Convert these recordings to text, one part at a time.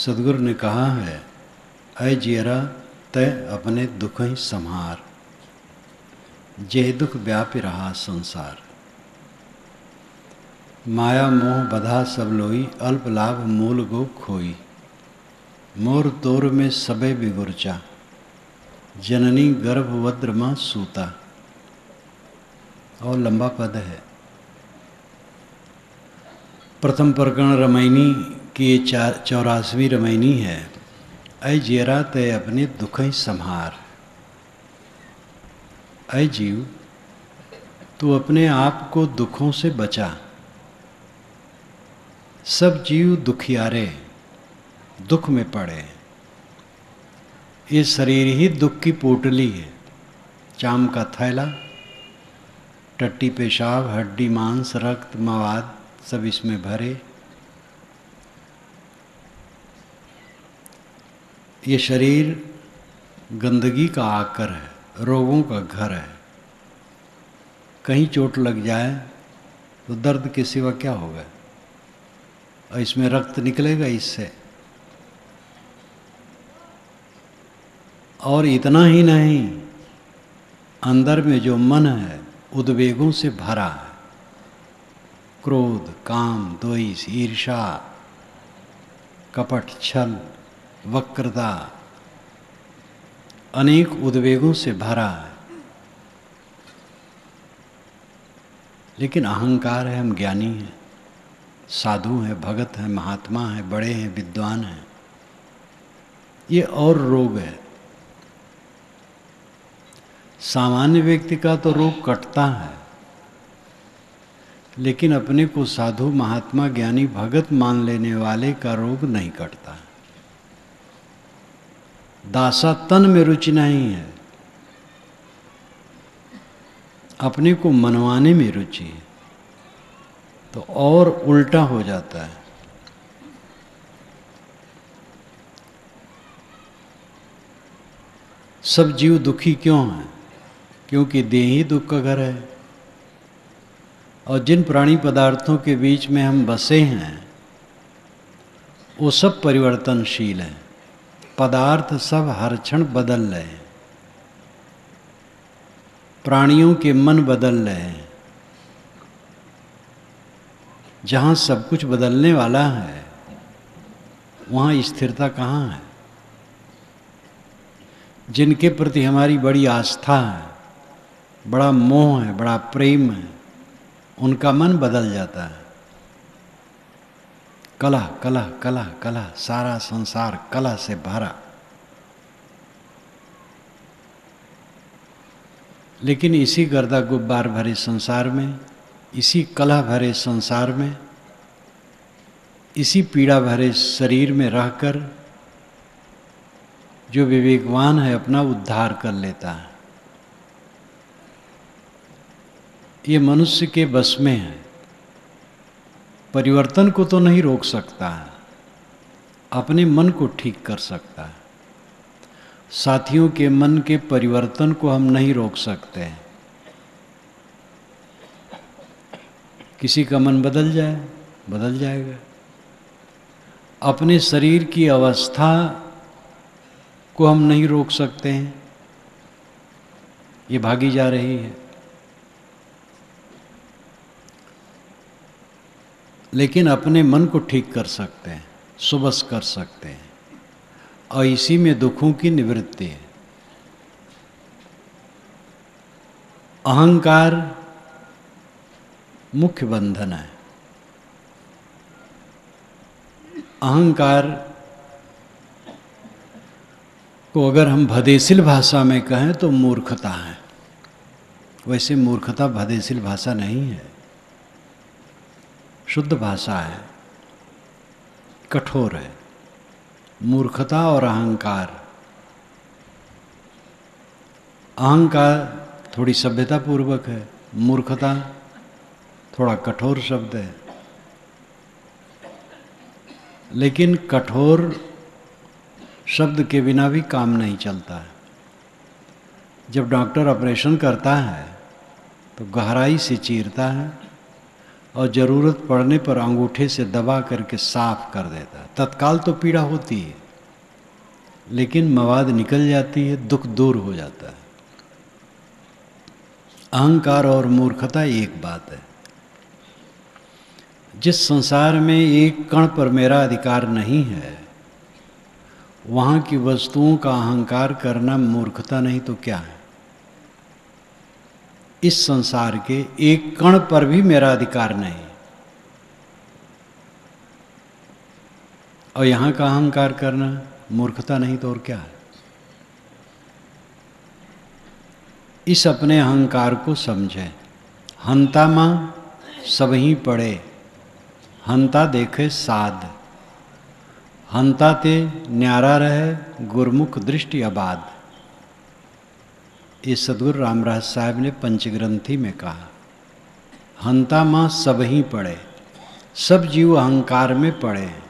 सदगुरु ने कहा है, ऐ जियरा तय अपने दुख ही संहार, जे दुख व्यापी रहा संसार। माया मोह बधा सब लोई, अल्प लाभ मूल गो खोई। मोर तोर में सबे बिगुरचा, जननी गर्भवद्र मां सूता। और लंबा पद है। प्रथम प्रकरण रमैनी की 84वीं रमैनी है। ऐ जियरा तय अपने दुख ही संहार। ऐ जीव, तू अपने आप को दुखों से बचा। सब जीव दुखियारे, दुख में पड़े। ये शरीर ही दुख की पोटली है। चाम का थैला, टट्टी पेशाब, हड्डी मांस, रक्त मवाद सब इसमें भरे। ये शरीर गंदगी का आकर है, रोगों का घर है। कहीं चोट लग जाए तो दर्द के सिवा क्या होगा? और इसमें रक्त निकलेगा इससे। और इतना ही नहीं, अंदर में जो मन है उद्वेगों से भरा है। क्रोध, काम, द्वेष, ईर्षा, कपट, छल, वक्रता, अनेक उद्वेगों से भरा है। लेकिन अहंकार है, हम ज्ञानी हैं, साधु हैं, भगत हैं, महात्मा हैं, बड़े हैं, विद्वान हैं। ये और रोग है। सामान्य व्यक्ति का तो रोग कटता है, लेकिन अपने को साधु, महात्मा, ज्ञानी, भगत मान लेने वाले का रोग नहीं कटता। दासा तन में रुचि नहीं है, अपने को मनवाने में रुचि है, तो और उल्टा हो जाता है। सब जीव दुखी क्यों हैं? क्योंकि देह ही दुख का घर है। और जिन प्राणी पदार्थों के बीच में हम बसे हैं वो सब परिवर्तनशील हैं। पदार्थ सब हर क्षण बदल रहे हैं। प्राणियों के मन बदल रहे हैं। जहाँ सब कुछ बदलने वाला है वहाँ स्थिरता कहाँ है? जिनके प्रति हमारी बड़ी आस्था है, बड़ा मोह है, बड़ा प्रेम है, उनका मन बदल जाता है। कला कला कला कला, सारा संसार कला से भरा। लेकिन इसी गर्दा गुब्बार भरे संसार में, इसी कला भरे संसार में, इसी पीड़ा भरे शरीर में रहकर जो विवेकवान है अपना उद्धार कर लेता है। ये मनुष्य के बस में है। परिवर्तन को तो नहीं रोक सकता है, अपने मन को ठीक कर सकता है। साथियों के मन के परिवर्तन को हम नहीं रोक सकते। किसी का मन बदल जाए, बदल जाएगा। अपने शरीर की अवस्था को हम नहीं रोक सकते हैं, ये भागी जा रही है। लेकिन अपने मन को ठीक कर सकते हैं, सुबस कर सकते हैं, और इसी में दुखों की निवृत्ति है। अहंकार मुख्य बंधन है। अहंकार को अगर हम भदेसिल भाषा में कहें तो मूर्खता है। वैसे मूर्खता भदेसिल भाषा नहीं है, शुद्ध भाषा है, कठोर है। मूर्खता और अहंकार, अहंकार थोड़ी सभ्यता पूर्वक है, मूर्खता थोड़ा कठोर शब्द है। लेकिन कठोर शब्द के बिना भी काम नहीं चलता है। जब डॉक्टर ऑपरेशन करता है तो गहराई से चीरता है, और ज़रूरत पड़ने पर अंगूठे से दबा करके साफ कर देता है। तत्काल तो पीड़ा होती है, लेकिन मवाद निकल जाती है, दुख दूर हो जाता है। अहंकार और मूर्खता एक बात है। जिस संसार में एक कण पर मेरा अधिकार नहीं है, वहाँ की वस्तुओं का अहंकार करना मूर्खता नहीं तो क्या है। इस संसार के एक कण पर भी मेरा अधिकार नहीं, और यहाँ का अहंकार करना मूर्खता नहीं तो और क्या है। इस अपने अहंकार को समझे। हंता माँ सबही पड़े, हंता देखे साध, हंता ते न्यारा रहे गुरमुख दृष्टि आबाद। ये सदगुरु रामराज साहब ने पंचग्रंथी में कहा। हंता माँ सब ही पड़े, सब जीव अहंकार में पड़े हैं,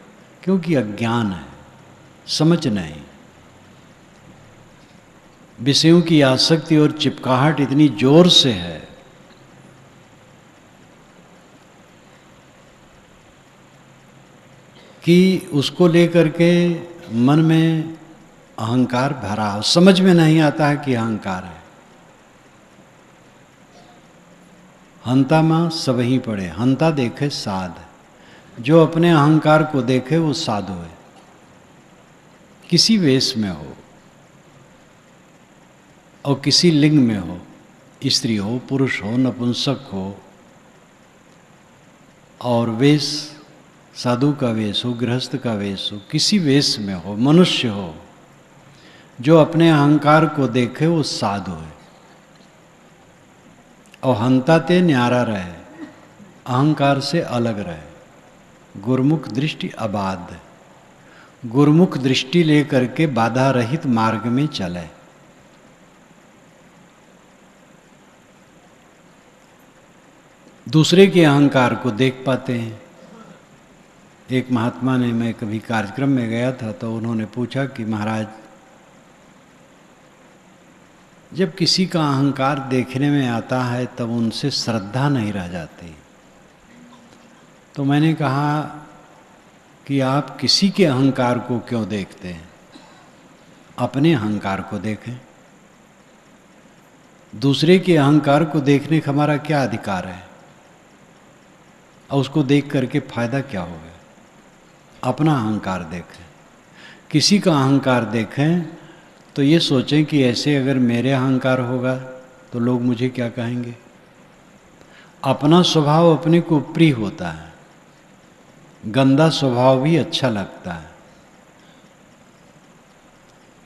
क्योंकि अज्ञान है, समझ नहीं। विषयों की आसक्ति और चिपकाहट इतनी जोर से है कि उसको लेकर के मन में अहंकार भरा हो, समझ में नहीं आता है कि अहंकार है। हंता माँ सब ही पड़े, हंता देखे साध। जो अपने अहंकार को देखे वो साधु है, किसी वेश में हो और किसी लिंग में हो, स्त्री हो, पुरुष हो, नपुंसक हो, और वेश साधु का वेश हो, गृहस्थ का वेश हो, किसी वेश में हो, मनुष्य हो, जो अपने अहंकार को देखे वो साधु है। और हंता ते न्यारा रहे, अहंकार से अलग रहे, गुरमुख दृष्टि आबाद। गुरमुख दृष्टि लेकर के बाधा रहित मार्ग में चले। दूसरे के अहंकार को देख पाते हैं। एक महात्मा ने, मैं कभी कार्यक्रम में गया था तो उन्होंने पूछा कि महाराज, जब किसी का अहंकार देखने में आता है तब उनसे श्रद्धा नहीं रह जाती। तो मैंने कहा कि आप किसी के अहंकार को क्यों देखते हैं, अपने अहंकार को देखें। दूसरे के अहंकार को देखने का हमारा क्या अधिकार है, और उसको देख करके फायदा क्या होगा। अपना अहंकार देखें। किसी का अहंकार देखें तो ये सोचें कि ऐसे अगर मेरे अहंकार होगा तो लोग मुझे क्या कहेंगे। अपना स्वभाव अपने को प्रिय होता है, गंदा स्वभाव भी अच्छा लगता है।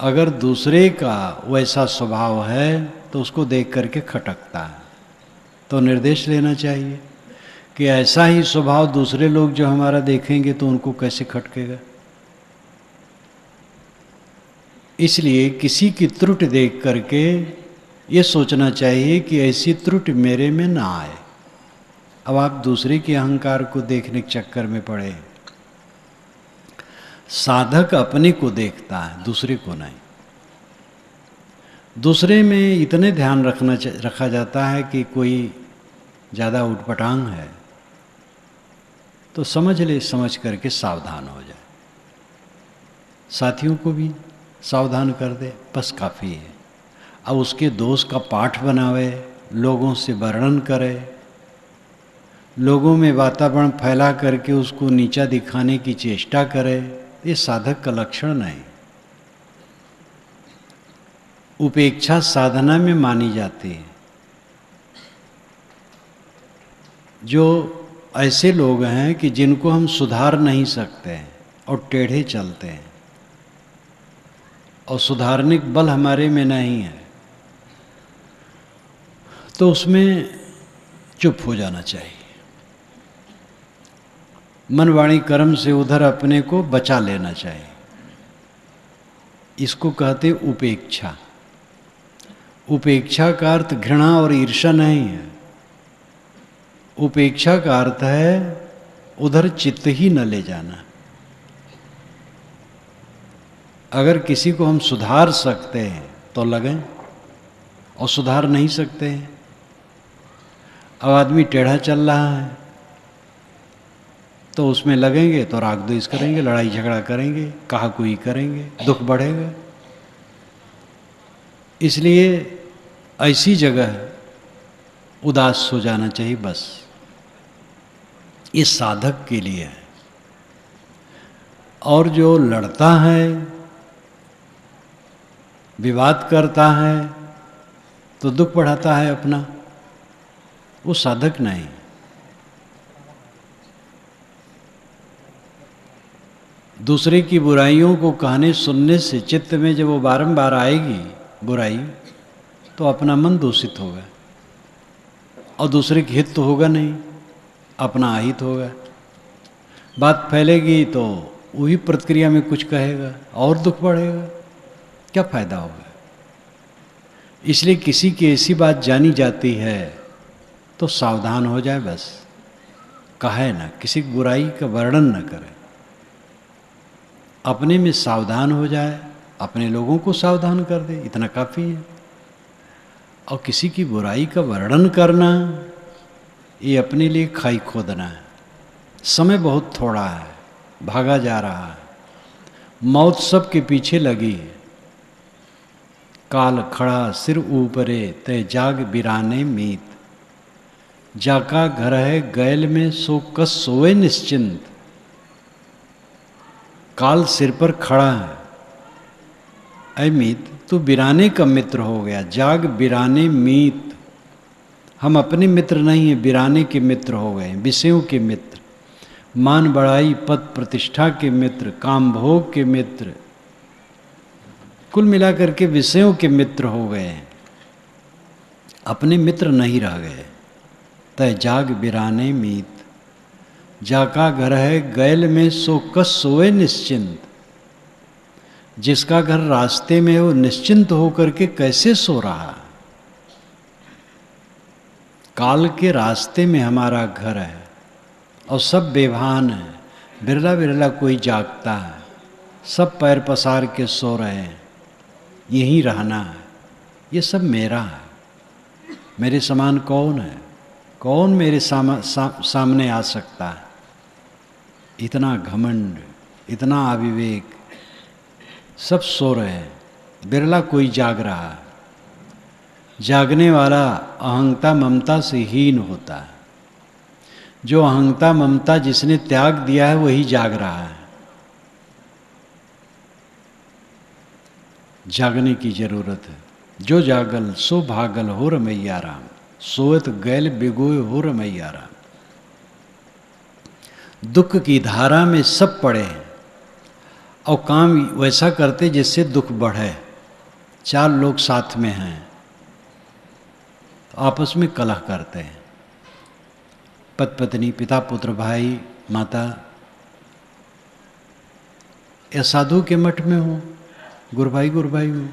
अगर दूसरे का वैसा स्वभाव है तो उसको देख करके खटकता है, तो निर्देश लेना चाहिए कि ऐसा ही स्वभाव दूसरे लोग जो हमारा देखेंगे तो उनको कैसे खटकेगा। इसलिए किसी की त्रुटि देख करके ये सोचना चाहिए कि ऐसी त्रुटि मेरे में ना आए। अब आप दूसरे के अहंकार को देखने के चक्कर में पड़े। साधक अपने को देखता है, दूसरे को नहीं। दूसरे में इतने ध्यान रखा जाता है कि कोई ज़्यादा उटपटांग है तो समझ ले, समझ करके सावधान हो जाए। साथियों को भी सावधान कर दे, बस काफ़ी है। अब उसके दोष का पाठ बनावे, लोगों से वर्णन करे, लोगों में वातावरण फैला करके उसको नीचा दिखाने की चेष्टा करे, ये साधक का लक्षण नहीं। उपेक्षा साधना में मानी जाती है। जो ऐसे लोग हैं कि जिनको हम सुधार नहीं सकते हैं और टेढ़े चलते हैं और सुधारने का बल हमारे में नहीं है, तो उसमें चुप हो जाना चाहिए। मन वाणी कर्म से उधर अपने को बचा लेना चाहिए। इसको कहते उपेक्षा। उपेक्षा का अर्थ घृणा और ईर्ष्या नहीं है। उपेक्षा का अर्थ है उधर चित्त ही न ले जाना। अगर किसी को हम सुधार सकते हैं तो लगें, और सुधार नहीं सकते हैं। अब आदमी टेढ़ा चल रहा है तो उसमें लगेंगे तो राग द्वेष करेंगे, लड़ाई झगड़ा करेंगे, कहा कोई करेंगे, दुख बढ़ेगा। इसलिए ऐसी जगह उदास हो जाना चाहिए बस। ये साधक के लिए है। और जो लड़ता है, विवाद करता है, तो दुख बढ़ाता है अपना, वो साधक नहीं। दूसरे की बुराइयों को कहने सुनने से चित्त में जब वो बारंबार आएगी बुराई, तो अपना मन दूषित होगा और दूसरे की हित तो होगा नहीं, अपना अहित होगा। बात फैलेगी तो वही प्रतिक्रिया में कुछ कहेगा और दुख बढ़ेगा, क्या फायदा होगा। इसलिए किसी की ऐसी बात जानी जाती है तो सावधान हो जाए बस, कहे ना, किसी की बुराई का वर्णन न करे, अपने में सावधान हो जाए, अपने लोगों को सावधान कर दे, इतना काफ़ी है। और किसी की बुराई का वर्णन करना, ये अपने लिए खाई खोदना है। समय बहुत थोड़ा है, भागा जा रहा है, मौत सब के पीछे लगी है। काल खड़ा सिर ऊपरे तय जाग बिराने मीत, जाका घर है गैल में सो कस सोए निश्चिंत। काल सिर पर खड़ा है, ऐ मीत तू बिराने का मित्र हो गया, जाग बिराने मीत। हम अपने मित्र नहीं हैं, बिराने के मित्र हो गए, विषयों के मित्र, मान बढ़ाई पद प्रतिष्ठा के मित्र, काम भोग के मित्र, कुल मिलाकर के विषयों के मित्र हो गए, अपने मित्र नहीं रह गए। तय जाग बिराने मीत, जाका घर है गैल में सो कस सोए निश्चिंत। जिसका घर रास्ते में वो निश्चिंत होकर के कैसे सो रहा। काल के रास्ते में हमारा घर है और सब बेभान है, बिरला बिरला कोई जागता है, सब पैर पसार के सो रहे हैं, यहीं रहना है, ये सब मेरा है। मेरे समान कौन है, कौन मेरे सामने आ सकता है। इतना घमंड, इतना अविवेक, सब सो रहे हैं, बिरला कोई जाग रहा है। जागने वाला अहंता ममता से हीन होता है। जो अहंता ममता जिसने त्याग दिया है वही जाग रहा है। जागने की जरूरत है। जो जागल सो भागल हो रमैया राम, सोत गैल बिगोय हो रमैया राम। दुख की धारा में सब पड़े हैं और काम वैसा करते जिससे दुख बढ़े। चार लोग साथ में हैं तो आपस में कलह करते हैं, पति पत्नी, पिता पुत्र, भाई माता। या साधु के मठ में हो, गुरु भाई हो,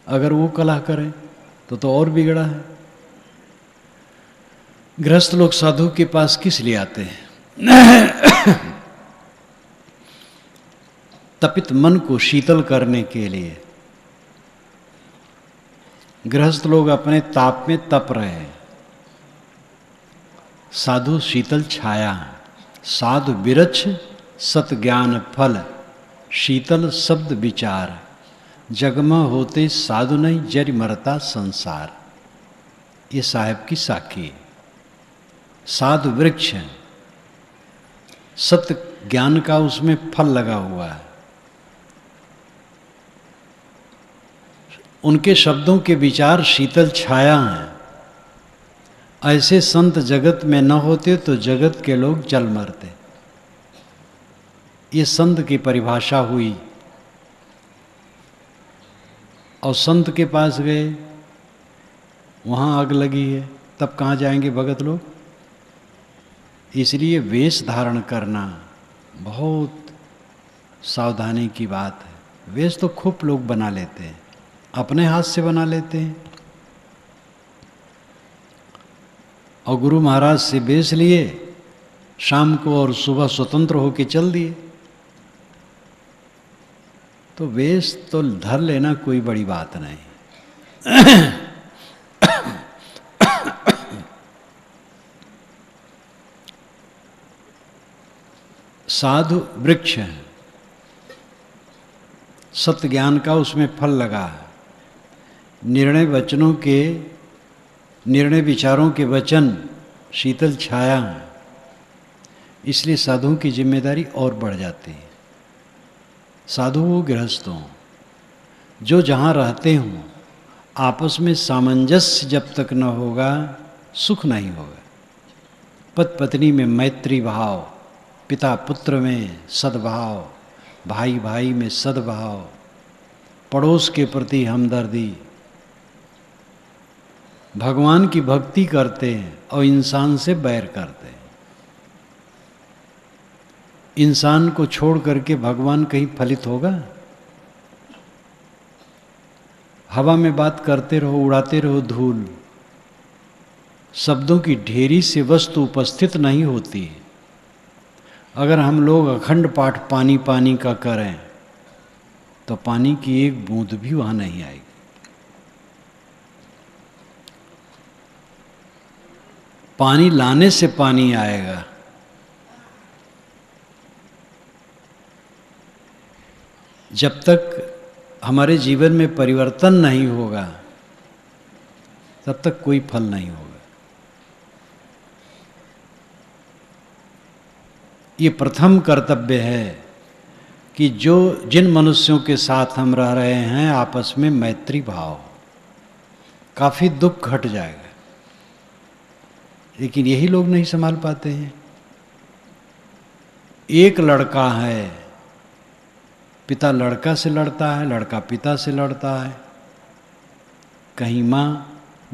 अगर वो कलह करें तो और बिगड़ा है। गृहस्थ लोग साधु के पास किस लिए आते हैं? तपित मन को शीतल करने के लिए। गृहस्थ लोग अपने ताप में तप रहे हैं, साधु शीतल छाया। साधु बिरछ सत ज्ञान फल, शीतल शब्द विचार। जगमा होते साधु नहीं, जरि मरता संसार। ये साहेब की साखी है। साधु वृक्ष है, सत्य ज्ञान का उसमें फल लगा हुआ है। उनके शब्दों के विचार शीतल छाया हैं। ऐसे संत जगत में न होते तो जगत के लोग जल मरते। ये संत की परिभाषा हुई। और संत के पास गए, वहाँ आग लगी है, तब कहाँ जाएंगे भगत लोग? इसलिए वेश धारण करना बहुत सावधानी की बात है। वेश तो खूब लोग बना लेते हैं, अपने हाथ से बना लेते हैं। और गुरु महाराज से वेश लिए, शाम को और सुबह स्वतंत्र होके चल दिए। तो वेश तो धर लेना कोई बड़ी बात नहीं। साधु वृक्ष है, सत्य ज्ञान का उसमें फल लगा है। निर्णय वचनों के, निर्णय विचारों के वचन शीतल छाया है, इसलिए साधुओं की जिम्मेदारी और बढ़ जाती है। साधु हो गृहस्थ हो, जो जहाँ रहते हों, आपस में सामंजस्य जब तक न होगा सुख नहीं होगा। पति पत्नी में मैत्री भाव, पिता पुत्र में सद्भाव, भाई भाई में सद्भाव, पड़ोस के प्रति हमदर्दी, भगवान की भक्ति करते हैं और इंसान से बैर करते हैं। इंसान को छोड़ करके भगवान कहीं फलित होगा? हवा में बात करते रहो, उड़ाते रहो धूल, शब्दों की ढेरी से वस्तु उपस्थित नहीं होती। अगर हम लोग अखंड पाठ पानी पानी का करें तो पानी की एक बूंद भी वहां नहीं आएगी। पानी लाने से पानी आएगा। जब तक हमारे जीवन में परिवर्तन नहीं होगा तब तक कोई फल नहीं होगा। ये प्रथम कर्तव्य है कि जिन मनुष्यों के साथ हम रह रहे हैं आपस में मैत्री भाव, काफी दुख घट जाएगा। लेकिन यही लोग नहीं संभाल पाते हैं। एक लड़का है, पिता लड़का से लड़ता है, लड़का पिता से लड़ता है, कहीं माँ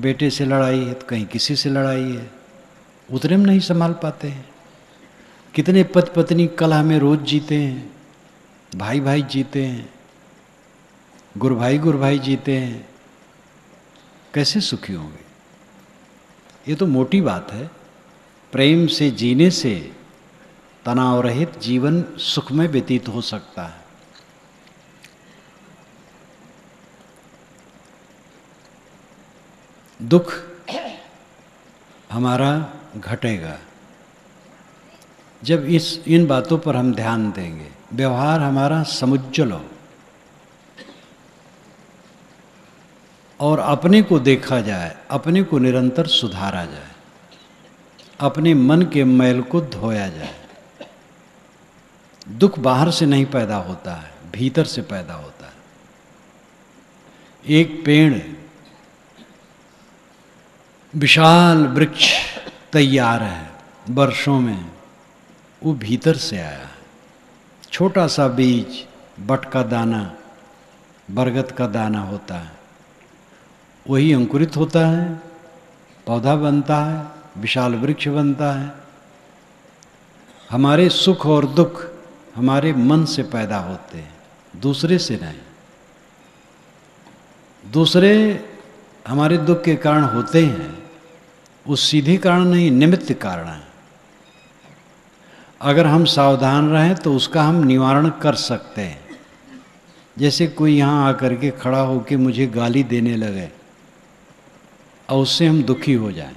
बेटे से लड़ाई है तो कहीं किसी से लड़ाई है, उतने में नहीं संभाल पाते हैं। कितने पति पत्नी कलह में रोज जीते हैं, भाई भाई जीते हैं, गुरु भाई जीते हैं, कैसे सुखी होंगे? ये तो मोटी बात है। प्रेम से जीने से तनाव रहित जीवन सुख में व्यतीत हो सकता है। दुख हमारा घटेगा जब इन बातों पर हम ध्यान देंगे। व्यवहार हमारा समुज्जल हो और अपने को देखा जाए, अपने को निरंतर सुधारा जाए, अपने मन के मैल को धोया जाए। दुख बाहर से नहीं पैदा होता है, भीतर से पैदा होता है। एक पेड़, विशाल वृक्ष तैयार है वर्षों में, वो भीतर से आया है। छोटा सा बीज, बट का दाना, बरगद का दाना होता है, वही अंकुरित होता है, पौधा बनता है, विशाल वृक्ष बनता है। हमारे सुख और दुख हमारे मन से पैदा होते हैं, दूसरे से नहीं। दूसरे हमारे दुख के कारण होते हैं, वो सीधे कारण नहीं, निमित्त कारण है। अगर हम सावधान रहें तो उसका हम निवारण कर सकते हैं। जैसे कोई यहाँ आकर के खड़ा होकर मुझे गाली देने लगे और उससे हम दुखी हो जाएं,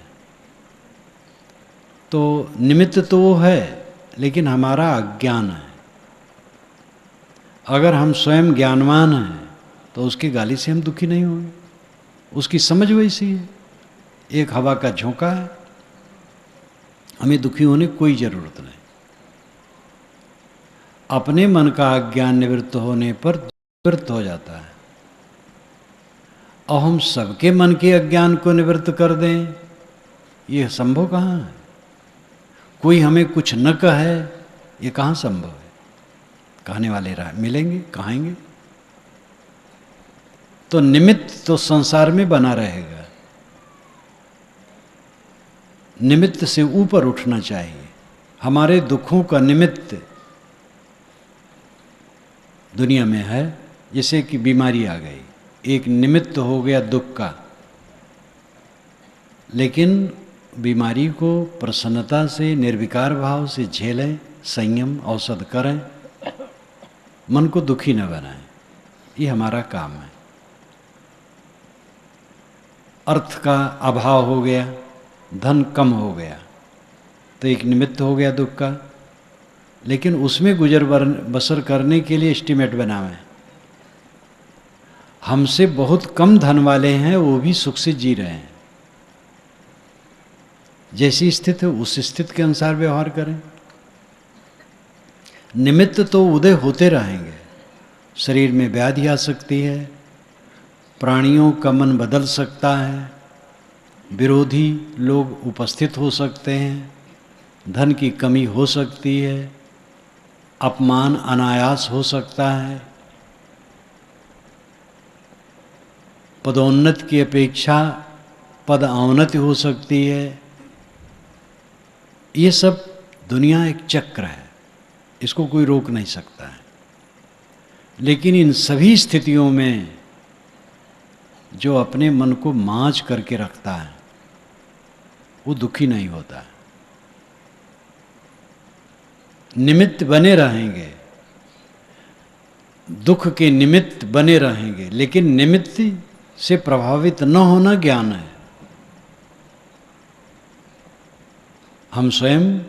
तो निमित्त तो वो है, लेकिन हमारा अज्ञान है। अगर हम स्वयं ज्ञानवान हैं तो उसकी गाली से हम दुखी नहीं होंगे, उसकी समझ वैसी है। एक हवा का झोंका है, हमें दुखी होने की कोई जरूरत नहीं। अपने मन का अज्ञान निवृत्त होने पर निवृत्त हो जाता है। और हम सबके मन के अज्ञान को निवृत्त कर दें, यह संभव कहाँ है? कोई हमें कुछ न कहे, ये कहाँ संभव है? कहने वाले मिलेंगे, कहेंगे तो निमित्त तो संसार में बना रहेगा। निमित्त से ऊपर उठना चाहिए। हमारे दुखों का निमित्त दुनिया में है। जैसे कि बीमारी आ गई, एक निमित्त हो गया दुख का, लेकिन बीमारी को प्रसन्नता से, निर्विकार भाव से झेलें, संयम औषध करें, मन को दुखी न बनाएं। ये हमारा काम है। अर्थ का अभाव हो गया, धन कम हो गया, तो एक निमित्त हो गया दुख का। लेकिन उसमें गुजर बसर करने के लिए एस्टीमेट बनावे। हमसे बहुत कम धन वाले हैं, वो भी सुख से जी रहे हैं। जैसी स्थिति है उस स्थिति के अनुसार व्यवहार करें। निमित्त तो उदय होते रहेंगे। शरीर में व्याधि आ सकती है, प्राणियों का मन बदल सकता है, विरोधी लोग उपस्थित हो सकते हैं, धन की कमी हो सकती है, अपमान अनायास हो सकता है, पदोन्नति की अपेक्षा पद अवनति हो सकती है। ये सब दुनिया एक चक्र है, इसको कोई रोक नहीं सकता है। लेकिन इन सभी स्थितियों में जो अपने मन को मांझ करके रखता है वो दुखी नहीं होता है। निमित्त बने रहेंगे, दुख के निमित्त बने रहेंगे, लेकिन निमित्त से प्रभावित न होना ज्ञान है। हम स्वयं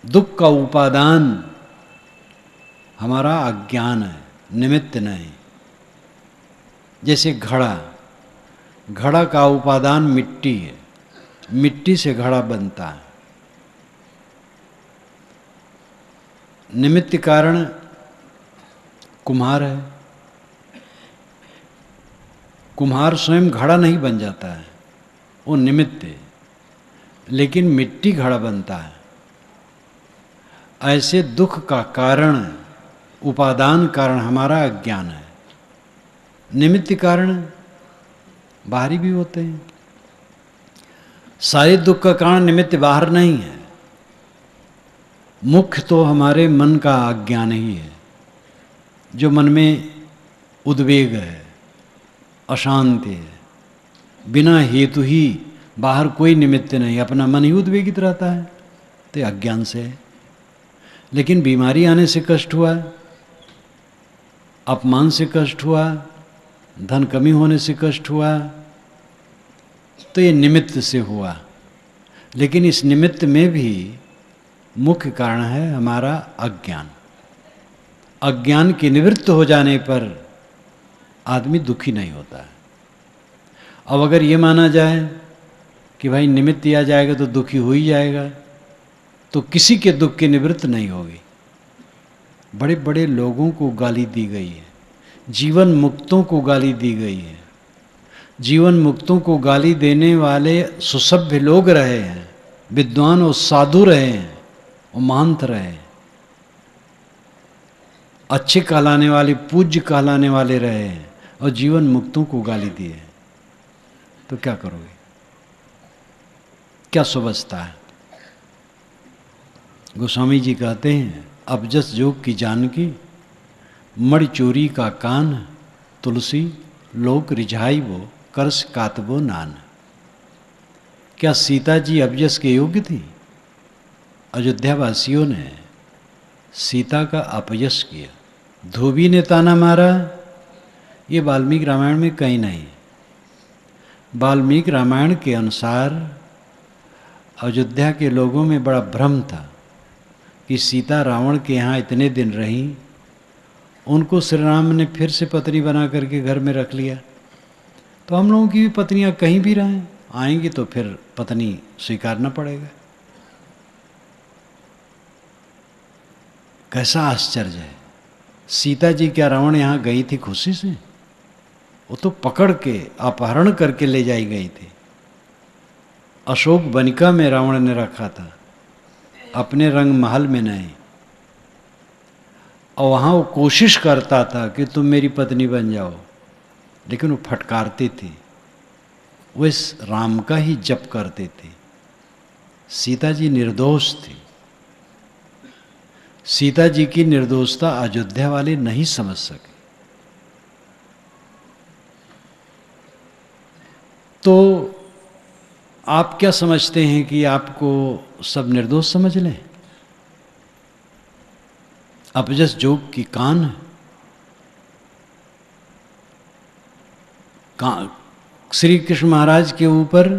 दुख का उपादान हमारा अज्ञान है, निमित्त नहीं। जैसे घड़ा का उपादान मिट्टी है, मिट्टी से घड़ा बनता है। निमित्त कारण कुम्हार है। कुम्हार स्वयं घड़ा नहीं बन जाता है, वो निमित्त है, लेकिन मिट्टी घड़ा बनता है। ऐसे दुख का कारण, उपादान कारण हमारा अज्ञान है। निमित्त कारण बाहरी भी होते हैं। सारे दुख का कारण निमित्त बाहर नहीं है, मुख्य तो हमारे मन का अज्ञान ही है। जो मन में उद्वेग है, अशांति है, बिना हेतु ही, बाहर कोई निमित्त नहीं, अपना मन ही उद्वेगित रहता है, तो अज्ञान से है। लेकिन बीमारी आने से कष्ट हुआ, अपमान से कष्ट हुआ, धन कमी होने से कष्ट हुआ, तो ये निमित्त से हुआ। लेकिन इस निमित्त में भी मुख्य कारण है हमारा अज्ञान। अज्ञान के निवृत्त हो जाने पर आदमी दुखी नहीं होता है। अब अगर ये माना जाए कि भाई निमित्त आ जाएगा तो दुखी हो ही जाएगा, तो किसी के दुख की निवृत्त नहीं होगी। बड़े बड़े लोगों को गाली दी गई है, जीवन मुक्तों को गाली दी गई है। जीवन मुक्तों को गाली देने वाले सुसभ्य लोग रहे हैं, विद्वान और साधु रहे हैं और महंत रहे हैं, अच्छे कहलाने वाले, पूज्य कहलाने वाले रहे हैं, और जीवन मुक्तों को गाली दी है। तो क्या करोगे? क्या समझता है? गोस्वामी जी कहते हैं, अबजस जोग की जानकी, मणि चोरी का कान, तुलसी लोक रिझाई वो, करस कातबो नान। क्या सीता जी अबजस के योग्य थी? अयोध्या वासियों ने सीता का अपयश किया, धोबी ने ताना मारा। ये वाल्मीकि रामायण में कहीं नहीं। वाल्मीकि रामायण के अनुसार अयोध्या के लोगों में बड़ा भ्रम था कि सीता रावण के यहाँ इतने दिन रही, उनको श्री राम ने फिर से पत्नी बना करके घर में रख लिया, तो हम लोगों की भी पत्नियां कहीं भी रहें, आएंगी तो फिर पत्नी स्वीकारना पड़ेगा। कैसा आश्चर्य है! सीता जी क्या रावण यहाँ गई थी खुशी से? वो तो पकड़ के अपहरण करके ले जाई गई थी। अशोक बनिका में रावण ने रखा था, अपने रंग महल में नहीं। और वहाँ वो कोशिश करता था कि तुम मेरी पत्नी बन जाओ, लेकिन वो फटकारती थी। वो इस राम का ही जप करते थे। सीता जी निर्दोष थी। सीता जी की निर्दोषता अयोध्या वाले नहीं समझ सके। तो आप क्या समझते हैं कि आपको सब निर्दोष समझ लें? अपजस जोग की कान, श्री कृष्ण महाराज के ऊपर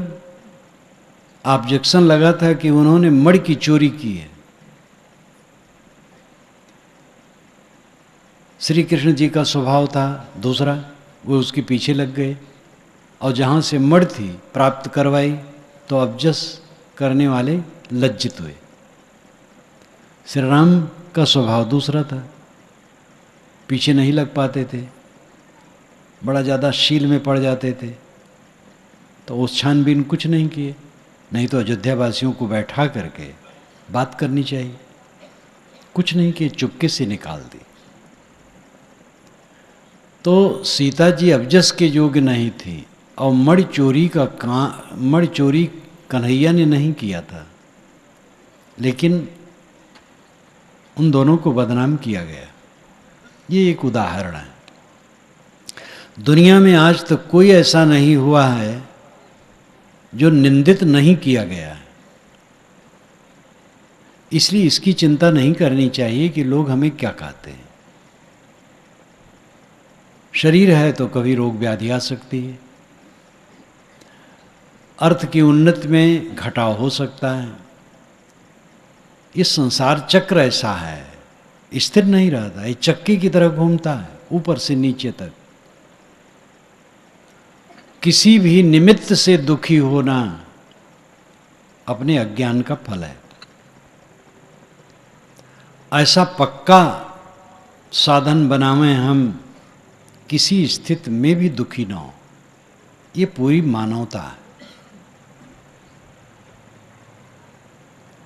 ऑब्जेक्शन लगा था कि उन्होंने मणि की चोरी की है। श्री कृष्ण जी का स्वभाव था दूसरा, वो उसके पीछे लग गए और जहाँ से मड़ थी प्राप्त करवाई तो अबजस करने वाले लज्जित हुए। श्री राम का स्वभाव दूसरा था, पीछे नहीं लग पाते थे, बड़ा ज़्यादा शील में पड़ जाते थे, तो उस छानबीन कुछ नहीं किए। नहीं तो अयोध्या वासियों को बैठा करके बात करनी चाहिए, कुछ नहीं किए, चुपके से निकाल दी। तो सीता जी अबजस के योग्य नहीं थी और मड़ चोरी कन्हैया ने नहीं किया था, लेकिन उन दोनों को बदनाम किया गया। ये एक उदाहरण है। दुनिया में आज तक कोई ऐसा नहीं हुआ है जो निंदित नहीं किया गया है। इसलिए इसकी चिंता नहीं करनी चाहिए कि लोग हमें क्या कहते हैं। शरीर है तो कभी रोग व्याधि आ सकती है, अर्थ की उन्नति में घटाव हो सकता है। इस संसार चक्र ऐसा है, स्थिर नहीं रहता, ये चक्के की तरह घूमता है ऊपर से नीचे तक। किसी भी निमित्त से दुखी होना अपने अज्ञान का फल है। ऐसा पक्का साधन बनावें हम किसी स्थिति में भी दुखी न हो, ये पूरी मानवता है।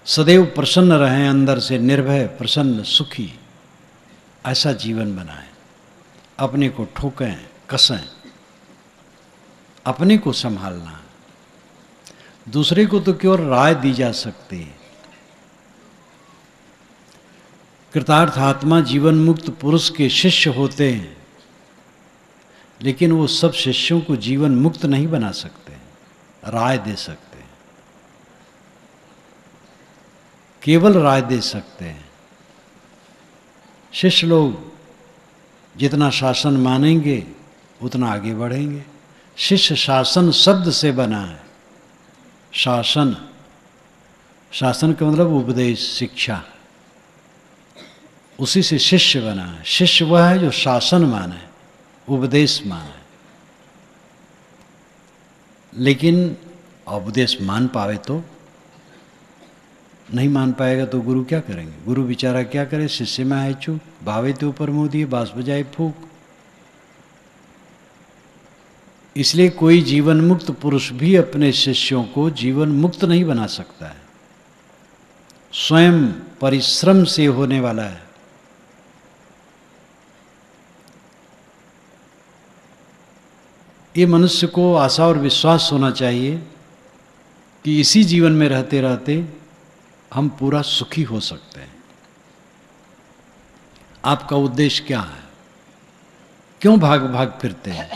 सदैव प्रसन्न रहें, अंदर से निर्भय प्रसन्न सुखी, ऐसा जीवन बनाएं। अपने को ठोकें कसें, अपने को संभालना। दूसरे को तो केवल राय दी जा सकती है। कृतार्थ आत्मा जीवन मुक्त पुरुष के शिष्य होते हैं, लेकिन वो सब शिष्यों को जीवन मुक्त नहीं बना सकते, राय दे सकते हैं, केवल राय दे सकते हैं। शिष्य लोग जितना शासन मानेंगे उतना आगे बढ़ेंगे। शिष्य शासन शब्द से बना है। शासन, शासन का मतलब उपदेश, शिक्षा, उसी से शिष्य बना है। शिष्य वह है जो शासन माने, उपदेश माने। लेकिन उपदेश मान पावे तो, नहीं मान पाएगा तो गुरु क्या करेंगे? गुरु बेचारा क्या करे? शिष्य में है चूक, भावे तो ऊपर मुँह दिए, बांस बजाए फूक। इसलिए कोई जीवन मुक्त पुरुष भी अपने शिष्यों को जीवन मुक्त नहीं बना सकता है। स्वयं परिश्रम से होने वाला है। ये मनुष्य को आशा और विश्वास होना चाहिए कि इसी जीवन में रहते रहते हम पूरा सुखी हो सकते हैं। आपका उद्देश्य क्या है? क्यों भाग भाग फिरते हैं?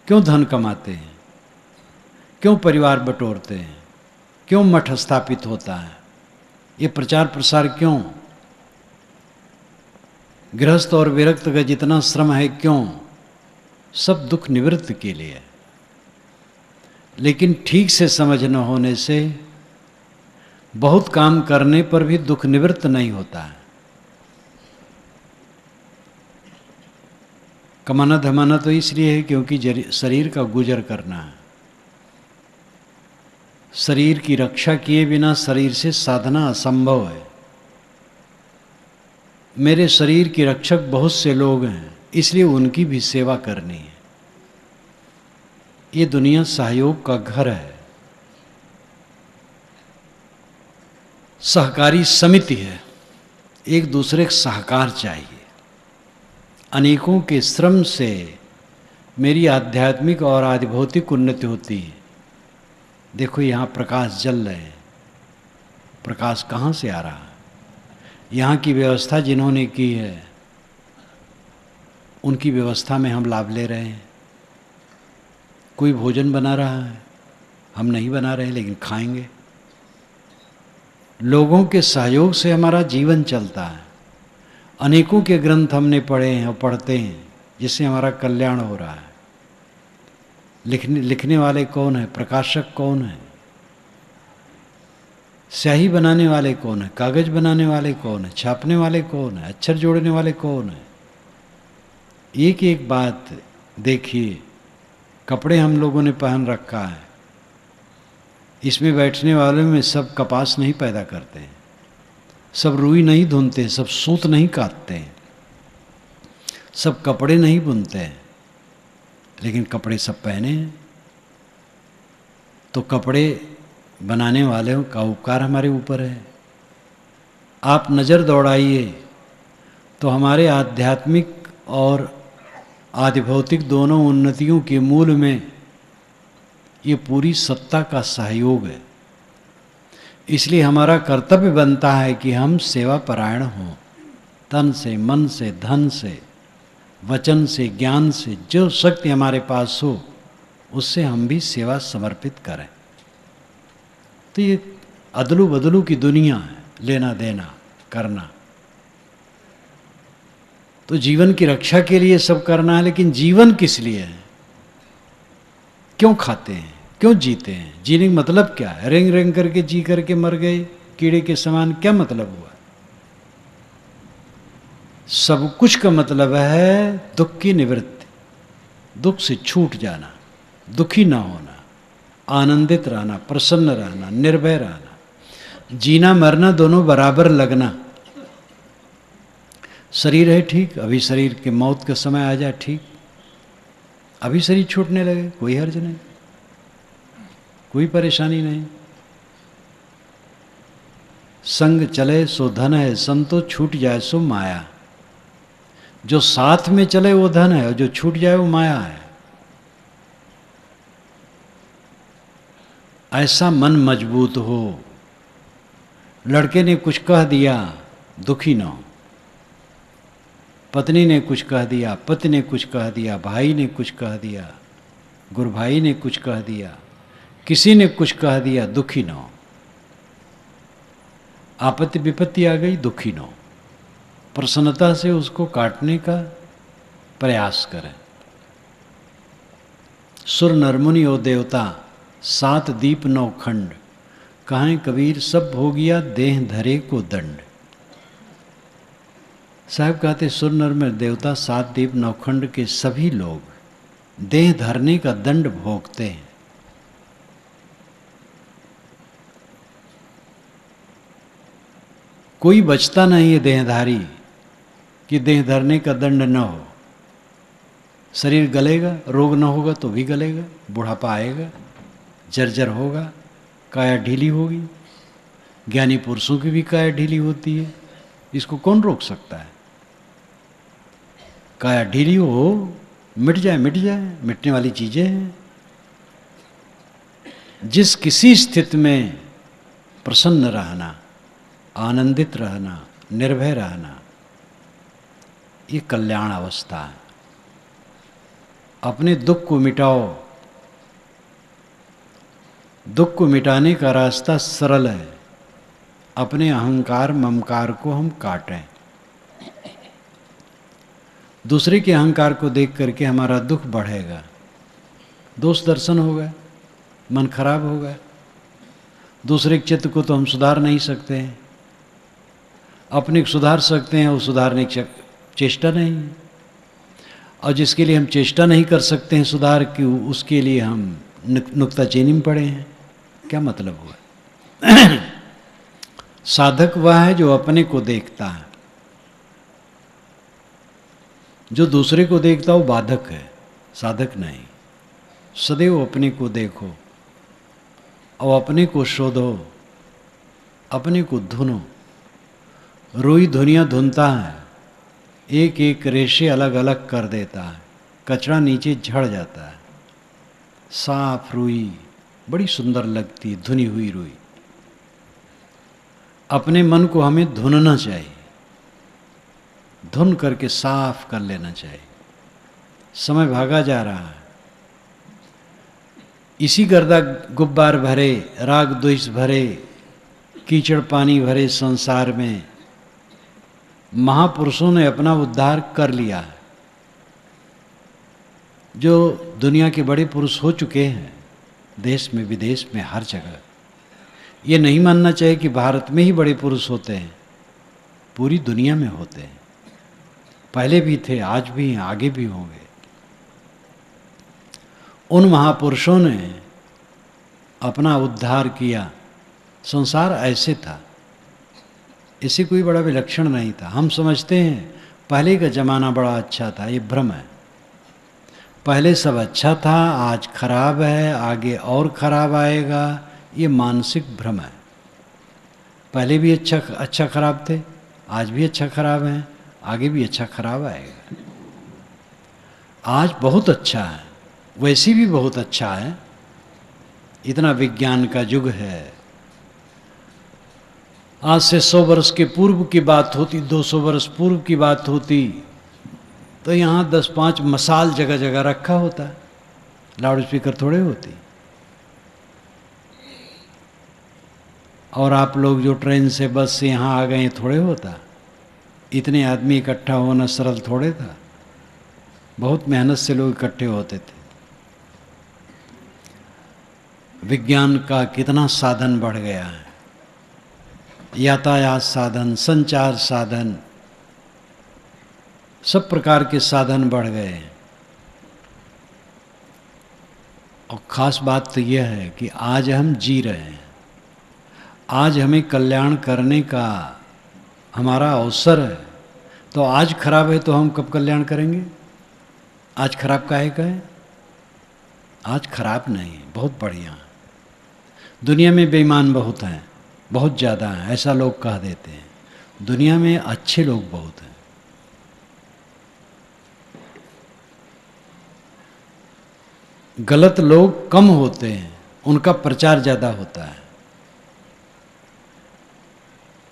क्यों धन कमाते हैं? क्यों परिवार बटोरते हैं? क्यों मठ स्थापित होता है? ये प्रचार प्रसार क्यों? गृहस्थ और विरक्त का जितना श्रम है क्यों? सब दुख निवृत्ति के लिए। लेकिन ठीक से समझ न होने से बहुत काम करने पर भी दुख निवृत्त नहीं होता है। कमाना धमाना तो इसलिए है क्योंकि शरीर का गुजर करना है। शरीर की रक्षा किए बिना शरीर से साधना असंभव है। मेरे शरीर के रक्षक बहुत से लोग हैं, इसलिए उनकी भी सेवा करनी है। ये दुनिया सहयोग का घर है, सहकारी समिति है। एक दूसरे का सहकार चाहिए। अनेकों के श्रम से मेरी आध्यात्मिक और आधिभौतिक उन्नति होती है। देखो यहाँ प्रकाश जल रहे हैं, प्रकाश कहाँ से आ रहा है? यहाँ की व्यवस्था जिन्होंने की है उनकी व्यवस्था में हम लाभ ले रहे हैं। कोई भोजन बना रहा है, हम नहीं बना रहे लेकिन खाएंगे। लोगों के सहयोग से हमारा जीवन चलता है। अनेकों के ग्रंथ हमने पढ़े हैं और पढ़ते हैं जिससे हमारा कल्याण हो रहा है। लिखने वाले कौन है? प्रकाशक कौन है? स्याही बनाने वाले कौन है, कागज बनाने वाले कौन है, छापने वाले कौन है, अक्षर जोड़ने वाले कौन है। एक एक बात देखिए। कपड़े हम लोगों ने पहन रखा है, इसमें बैठने वालों में सब कपास नहीं पैदा करते हैं, सब रुई नहीं धुनते, सब सूत नहीं काटते हैं, सब कपड़े नहीं बुनते हैं, लेकिन कपड़े सब पहने हैं। तो कपड़े बनाने वालों का उपकार हमारे ऊपर है। आप नज़र दौड़ाइए तो हमारे आध्यात्मिक और आधिभौतिक दोनों उन्नतियों के मूल में ये पूरी सत्ता का सहयोग है। इसलिए हमारा कर्तव्य बनता है कि हम सेवा परायण हों, तन से, मन से, धन से, वचन से, ज्ञान से, जो शक्ति हमारे पास हो उससे हम भी सेवा समर्पित करें। तो ये अदलू बदलू की दुनिया है, लेना देना करना। तो जीवन की रक्षा के लिए सब करना है, लेकिन जीवन किस लिए है? क्यों खाते हैं, क्यों जीते हैं? जीने का मतलब क्या है? रेंग रेंग करके जी करके मर गए कीड़े के समान, क्या मतलब हुआ? सब कुछ का मतलब है दुख की निवृत्ति, दुख से छूट जाना, दुखी ना होना, आनंदित रहना, प्रसन्न रहना, निर्भय रहना। जीना मरना दोनों बराबर लगना। शरीर है ठीक, अभी शरीर के मौत का समय आ जाए ठीक, अभी शरीर छूटने लगे, कोई हर्ज नहीं, कोई परेशानी नहीं। संग चले सो धन है, संतो छूट जाए सो माया। जो साथ में चले वो धन है, और जो छूट जाए वो माया है। ऐसा मन मजबूत हो। लड़के ने कुछ कह दिया, दुखी ना हो। पत्नी ने कुछ कह दिया, पति ने कुछ कह दिया, भाई ने कुछ कह दिया, गुरु भाई ने कुछ कह दिया, किसी ने कुछ कह दिया, दुखी ना हो। आपत्ति विपत्ति आ गई, दुखी ना हो। प्रसन्नता से उसको काटने का प्रयास करें। सुर नरमुनि ओ देवता, 7 दीप 9 खंड, कहें कबीर सब हो गया देह धरे को दंड। साहब कहते सुर नर में देवता, 7 दीप 9 खंड के सभी लोग देह धरने का दंड भोगते हैं। कोई बचता नहीं है देहधारी कि देह धरने का दंड न हो। शरीर गलेगा, रोग न होगा तो भी गलेगा, बुढ़ापा आएगा, जर्जर होगा, काया ढीली होगी। ज्ञानी पुरुषों की भी काया ढीली होती है, इसको कौन रोक सकता है? काया ढीली हो, मिट जाए, मिटने वाली चीजें हैं। जिस किसी स्थिति में प्रसन्न रहना, आनंदित रहना, निर्भय रहना, ये कल्याण अवस्था है। अपने दुख को मिटाओ। दुख को मिटाने का रास्ता सरल है। अपने अहंकार ममकार को हम काटें। दूसरे के अहंकार को देख करके हमारा दुख बढ़ेगा, दोष दर्शन होगा, मन खराब होगा। दूसरे के चित्त को तो हम सुधार नहीं सकते हैं, अपने को सुधार सकते हैं, वो सुधारने की चेष्टा नहीं है। और जिसके लिए हम चेष्टा नहीं कर सकते हैं सुधार की, उसके लिए हम नुक्ताचीनी में पड़े हैं। क्या मतलब हुआ? साधक वह है जो अपने को देखता है, जो दूसरे को देखता वो बाधक है, साधक नहीं। सदैव अपने को देखो और अपने को शोधो, अपने को धुनो। रुई धुनिया धुनता है, एक एक रेशे अलग अलग कर देता है, कचरा नीचे झड़ जाता है। साफ रुई बड़ी सुंदर लगती है, धुनी हुई रुई। अपने मन को हमें धुनना चाहिए, धुन करके साफ कर लेना चाहिए। समय भागा जा रहा है, इसी गर्दा गुब्बार भरे, राग द्वेष भरे, कीचड़ पानी भरे संसार में महापुरुषों ने अपना उद्धार कर लिया है। जो दुनिया के बड़े पुरुष हो चुके हैं, देश में विदेश में हर जगह, ये नहीं मानना चाहिए कि भारत में ही बड़े पुरुष होते हैं, पूरी दुनिया में होते हैं। पहले भी थे, आज भी हैं, आगे भी होंगे। उन महापुरुषों ने अपना उद्धार किया। संसार ऐसे था, इसे कोई बड़ा विलक्षण नहीं था। हम समझते हैं पहले का ज़माना बड़ा अच्छा था, ये भ्रम है। पहले सब अच्छा था, आज खराब है, आगे और खराब आएगा, ये मानसिक भ्रम है। पहले भी अच्छा खराब थे, आज भी अच्छा खराब है, आगे भी अच्छा खराब आएगा। आज बहुत अच्छा है, वैसे भी बहुत अच्छा है। इतना विज्ञान का युग है। आज से 100 वर्ष के पूर्व की बात होती, 200 वर्ष पूर्व की बात होती, तो यहाँ 10-5 मसाल जगह जगह रखा होता, लाउड स्पीकर थोड़े होती। और आप लोग जो ट्रेन से बस से यहाँ आ गए थोड़े होता। इतने आदमी इकट्ठा होना सरल थोड़े था, बहुत मेहनत से लोग इकट्ठे होते थे। विज्ञान का कितना साधन बढ़ गया है, यातायात साधन, संचार साधन, सब प्रकार के साधन बढ़ गए हैं। और ख़ास बात तो यह है कि आज हम जी रहे हैं, आज हमें कल्याण करने का हमारा अवसर है। तो आज खराब है तो हम कब कल्याण करेंगे? आज खराब काहे का है? आज खराब नहीं, बहुत बढ़िया। दुनिया में बेईमान बहुत हैं, बहुत ज़्यादा हैं, ऐसा लोग कह देते हैं। दुनिया में अच्छे लोग बहुत हैं। गलत लोग कम होते हैं, उनका प्रचार ज़्यादा होता है।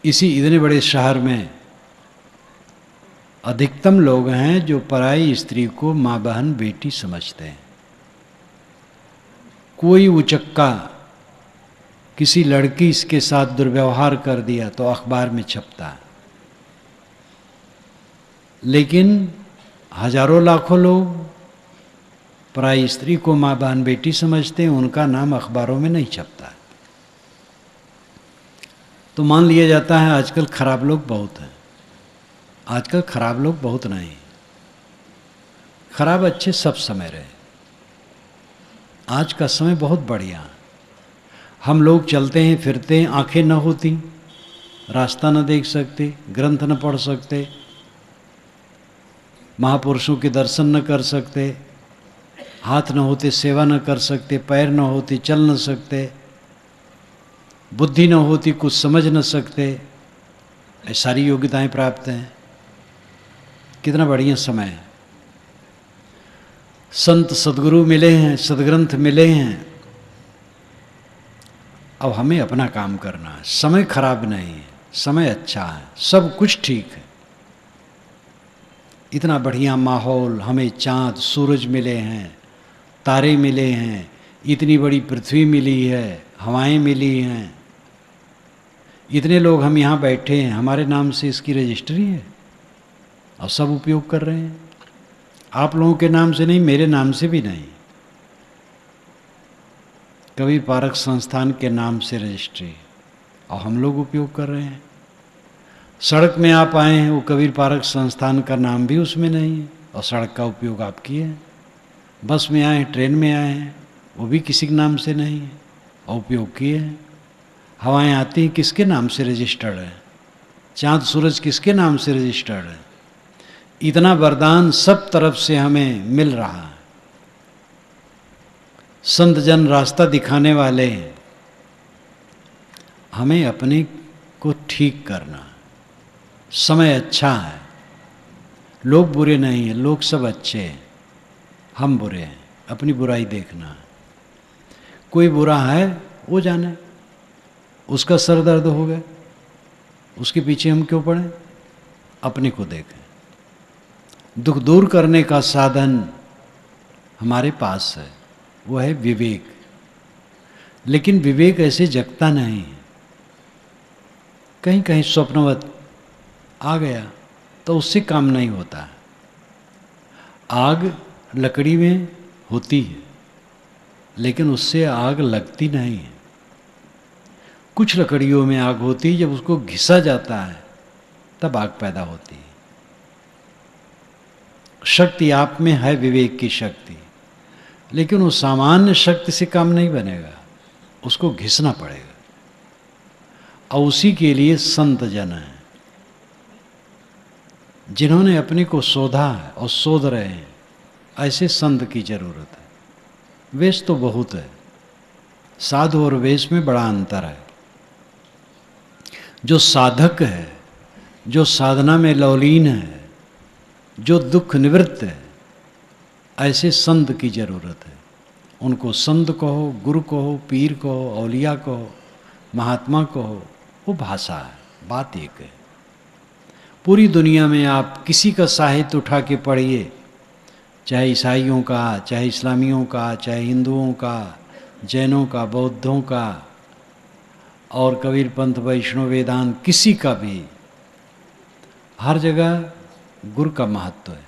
इसी इतने बड़े शहर में अधिकतम लोग हैं जो पराई स्त्री को माँ बहन बेटी समझते हैं। कोई उचक्का किसी लड़की इसके साथ दुर्व्यवहार कर दिया तो अखबार में छपता है, लेकिन हजारों लाखों लोग पराई स्त्री को माँ बहन बेटी समझते हैं, उनका नाम अखबारों में नहीं छपता। तो मान लिया जाता है आजकल खराब लोग बहुत हैं। आजकल खराब लोग बहुत नहीं, खराब अच्छे सब समय रहे। आज का समय बहुत बढ़िया। हम लोग चलते हैं फिरते हैं, आंखें न होती, रास्ता न देख सकते, ग्रंथ न पढ़ सकते, महापुरुषों के दर्शन न कर सकते, हाथ न होते सेवा न कर सकते, पैर न होते चल न सकते, बुद्धि न होती कुछ समझ न सकते, ये सारी योग्यताएं प्राप्त हैं। कितना बढ़िया समय है। संत सदगुरु मिले हैं, सदग्रंथ मिले हैं। अब हमें अपना काम करना है। समय खराब नहीं है, समय अच्छा है, सब कुछ ठीक है। इतना बढ़िया माहौल, हमें चाँद सूरज मिले हैं, तारे मिले हैं, इतनी बड़ी पृथ्वी मिली है, हवाएं मिली हैं, इतने लोग हम यहाँ बैठे हैं, हमारे नाम से इसकी रजिस्ट्री है और सब उपयोग कर रहे हैं। आप लोगों के नाम से नहीं, मेरे नाम से भी नहीं, कबीर पारक संस्थान के नाम से रजिस्ट्री, और हम लोग उपयोग कर रहे हैं। सड़क में आप आए हैं, वो कबीर पारक संस्थान का नाम भी उसमें नहीं है और सड़क का उपयोग आप किए हैं। बस में आए हैं, ट्रेन में आए हैं, वो भी किसी के नाम से नहीं है और उपयोग किए हैं। हवाएं आती हैं, किसके नाम से रजिस्टर्ड है? चाँद सूरज किसके नाम से रजिस्टर्ड है? इतना वरदान सब तरफ से हमें मिल रहा है। संत जन रास्ता दिखाने वाले हैं, हमें अपने को ठीक करना। समय अच्छा है, लोग बुरे नहीं हैं, लोग सब अच्छे हैं, हम बुरे हैं। अपनी बुराई देखना। कोई बुरा है वो जाने, उसका सर दर्द हो गया, उसके पीछे हम क्यों पड़े? अपने को देखें। दुख दूर करने का साधन हमारे पास है, वो है विवेक। लेकिन विवेक ऐसे जगता नहीं, कहीं कहीं स्वप्नवत आ गया तो उससे काम नहीं होता। आग लकड़ी में होती है, लेकिन उससे आग लगती नहीं है। कुछ लकड़ियों में आग होती है, जब उसको घिसा जाता है तब आग पैदा होती है। शक्ति आप में है, विवेक की शक्ति, लेकिन वो सामान्य शक्ति से काम नहीं बनेगा, उसको घिसना पड़ेगा। और उसी के लिए संत जन हैं, जिन्होंने अपने को शोधा है और शोध रहे हैं। ऐसे संत की जरूरत है। वेश तो बहुत है, साधु और वेश में बड़ा अंतर है। जो साधक है, जो साधना में लौलीन है, जो दुख निवृत्त है, ऐसे संत की जरूरत है। उनको संत कहो, गुरु कहो, पीर कहो, औलिया कहो, महात्मा कहो, वो भाषा है, बात एक है। पूरी दुनिया में आप किसी का साहित्य उठा के पढ़िए, चाहे ईसाइयों का, चाहे इस्लामियों का, चाहे हिंदुओं का, जैनों का, बौद्धों का, और कबीर पंथ, वैष्णव, वेदांत, किसी का भी, हर जगह गुरु का महत्व है।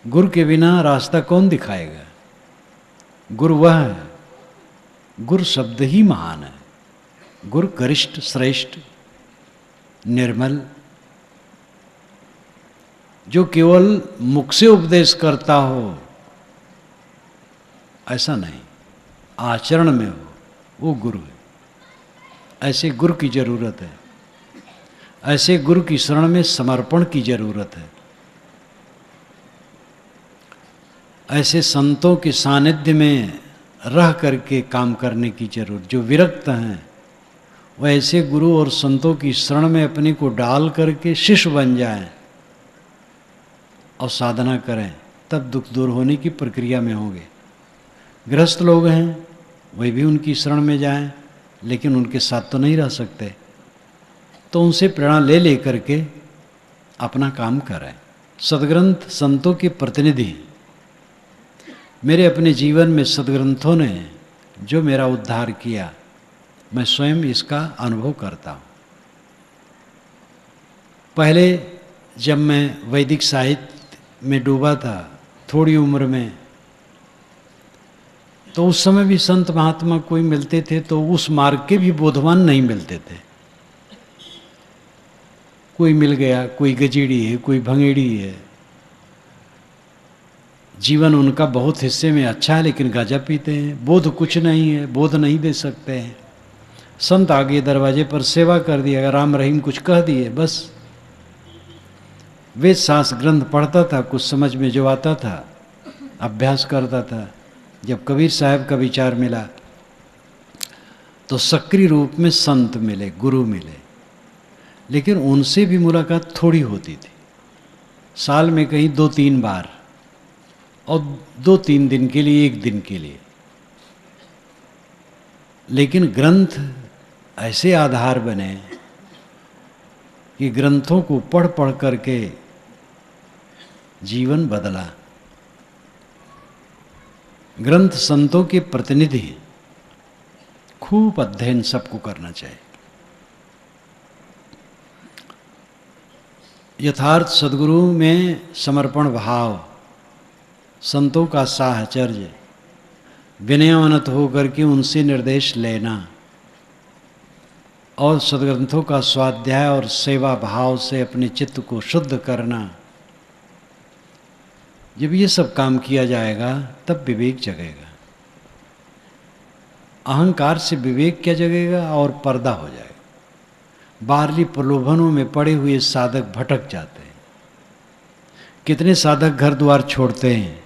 गुरु के बिना रास्ता कौन दिखाएगा? गुरु वह है, गुरु शब्द ही महान है। गुरु गरिष्ठ, श्रेष्ठ, निर्मल, जो केवल मुख से उपदेश करता हो ऐसा नहीं, आचरण में हो, वो गुरु है। ऐसे गुरु की जरूरत है। ऐसे गुरु की शरण में समर्पण की जरूरत है। ऐसे संतों के सानिध्य में रह करके काम करने की जरूरत। जो विरक्त हैं वह ऐसे गुरु और संतों की शरण में अपने को डाल करके शिष्य बन जाएं और साधना करें, तब दुख दूर होने की प्रक्रिया में होंगे। गृहस्थ लोग हैं, वे भी उनकी शरण में जाएं, लेकिन उनके साथ तो नहीं रह सकते, तो उनसे प्रेरणा ले ले करके अपना काम करें। सद्ग्रंथ संतों के प्रतिनिधि। मेरे अपने जीवन में सद्ग्रंथों ने जो मेरा उद्धार किया, मैं स्वयं इसका अनुभव करता हूँ। पहले जब मैं वैदिक साहित्य में डूबा था, थोड़ी उम्र में, तो उस समय भी संत महात्मा कोई मिलते थे तो उस मार्ग के भी बोधवान नहीं मिलते थे। कोई मिल गया, कोई गजेड़ी है, कोई भंगेड़ी है, जीवन उनका बहुत हिस्से में अच्छा है, लेकिन गांजा पीते हैं, बोध कुछ नहीं है, बोध नहीं दे सकते हैं। संत आगे दरवाजे पर सेवा कर दिया, राम रहीम कुछ कह दिए, बस। वेद शास्त्र ग्रंथ पढ़ता था, कुछ समझ में जो आता था अभ्यास करता था। जब कबीर साहब का विचार मिला तो सक्रिय रूप में संत मिले, गुरु मिले, लेकिन उनसे भी मुलाकात थोड़ी होती थी। साल में कहीं 2-3 बार, और 2-3 दिन के लिए, 1 दिन के लिए। लेकिन ग्रंथ ऐसे आधार बने कि ग्रंथों को पढ़ पढ़ करके जीवन बदला। ग्रंथ संतों के प्रतिनिधि। खूब अध्ययन सबको करना चाहिए। यथार्थ सद्गुरु में समर्पण भाव, संतों का साहचर्य, विनयावनत होकर के उनसे निर्देश लेना, और सद्ग्रंथों का स्वाध्याय और सेवा भाव से अपने चित्त को शुद्ध करना। जब ये सब काम किया जाएगा तब विवेक जगेगा। अहंकार से विवेक क्या जगेगा? और पर्दा हो जाएगा। बाहरी प्रलोभनों में पड़े हुए साधक भटक जाते हैं। कितने साधक घर द्वार छोड़ते हैं,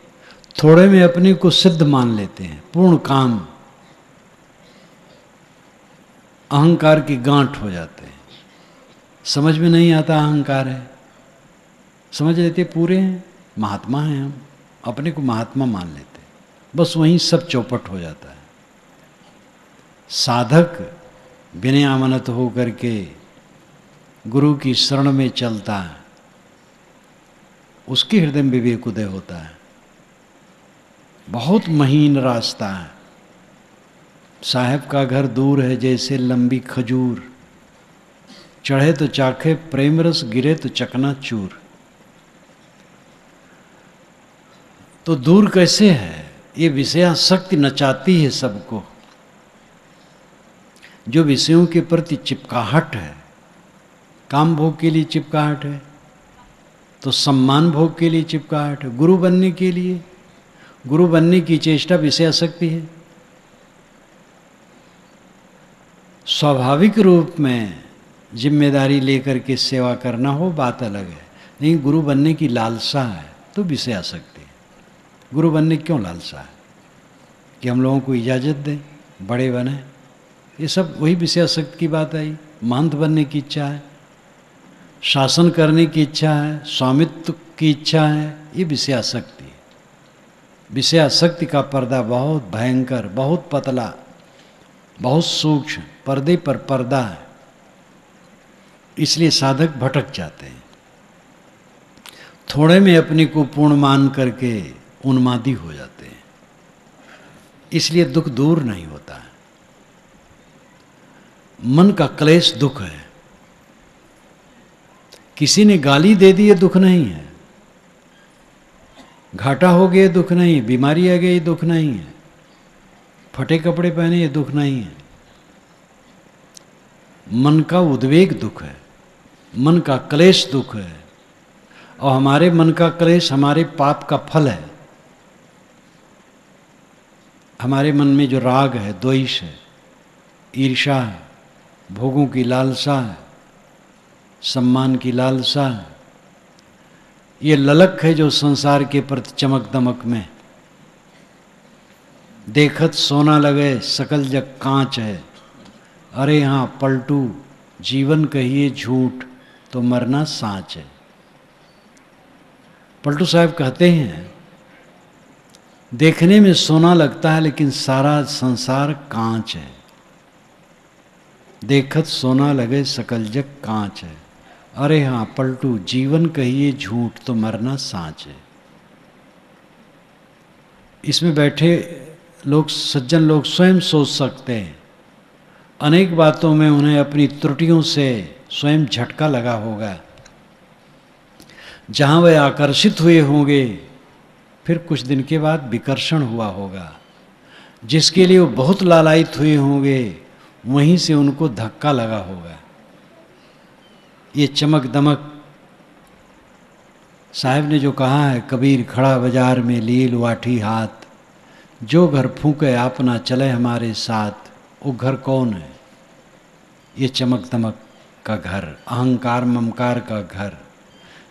थोड़े में अपने को सिद्ध मान लेते हैं, पूर्ण काम, अहंकार की गांठ हो जाते हैं। समझ में नहीं आता अहंकार है, समझ लेते पूरे हैं, महात्मा हैं, हम अपने को महात्मा मान लेते, बस वहीं सब चौपट हो जाता है। साधक विनयावनत हो करके गुरु की शरण में चलता है, उसके हृदय में विवेक उदय होता है। बहुत महीन रास्ता है। साहब का घर दूर है जैसे लंबी खजूर, चढ़े तो चाखे प्रेम रस, गिरे तो चकनाचूर। तो दूर कैसे है? ये विषयासक्ति नचाती है सबको। जो विषयों के प्रति चिपकाहट है, काम भोग के लिए चिपकाहट है, तो सम्मान भोग के लिए चिपकाहट है, गुरु बनने के लिए, गुरु बनने की चेष्टा विषयासक्ति है। स्वाभाविक रूप में जिम्मेदारी लेकर के सेवा करना हो बात अलग है, नहीं गुरु बनने की लालसा है तो विषयासक्ति है। गुरु बनने की क्यों लालसा है? कि हम लोगों को इजाज़त दें, बड़े बने, ये सब वही विषयासक्ति की बात आई। महंत बनने की इच्छा है, शासन करने की इच्छा है, स्वामित्व की इच्छा है, ये विषयासक्ति है। विषयासक्ति का पर्दा बहुत भयंकर, बहुत पतला, बहुत सूक्ष्म, पर्दे पर पर्दा है, इसलिए साधक भटक जाते हैं। थोड़े में अपने को पूर्ण मान करके उन्मादी हो जाते हैं, इसलिए दुख दूर नहीं होता है। मन का क्लेश दुख है। किसी ने गाली दे दी ये दुख नहीं है, घाटा हो गया दुख नहीं, बीमारी आ गई दुख नहीं है, फटे कपड़े पहने ये दुख नहीं है। मन का उद्वेग दुख है, मन का क्लेश दुख है, और हमारे मन का क्लेश हमारे पाप का फल है। हमारे मन में जो राग है, द्वेष है, ईर्ष्या है, भोगों की लालसा है, सम्मान की लालसा है, ये ललक है जो संसार के प्रति चमक दमक में। देखत सोना लगे सकल जग कांच है, अरे हाँ पलटू जीवन कहिए झूठ तो मरना साँच है। पलटू साहब कहते हैं देखने में सोना लगता है लेकिन सारा संसार कांच है। देखत सोना लगे सकल जग कांच है, अरे हाँ पलटू जीवन कहिए झूठ तो मरना साँच है। इसमें बैठे लोग, सज्जन लोग स्वयं सोच सकते हैं। अनेक बातों में उन्हें अपनी त्रुटियों से स्वयं झटका लगा होगा। जहाँ वे आकर्षित हुए होंगे फिर कुछ दिन के बाद विकर्षण हुआ होगा। जिसके लिए वो बहुत लालायित हुए होंगे वहीं से उनको धक्का लगा होगा। ये चमक दमक साहब ने जो कहा है, कबीर खड़ा बाजार में लिए लाठी हाथ, जो घर फूके अपना चले हमारे साथ, वो घर कौन है? ये चमक दमक का घर, अहंकार ममकार का घर।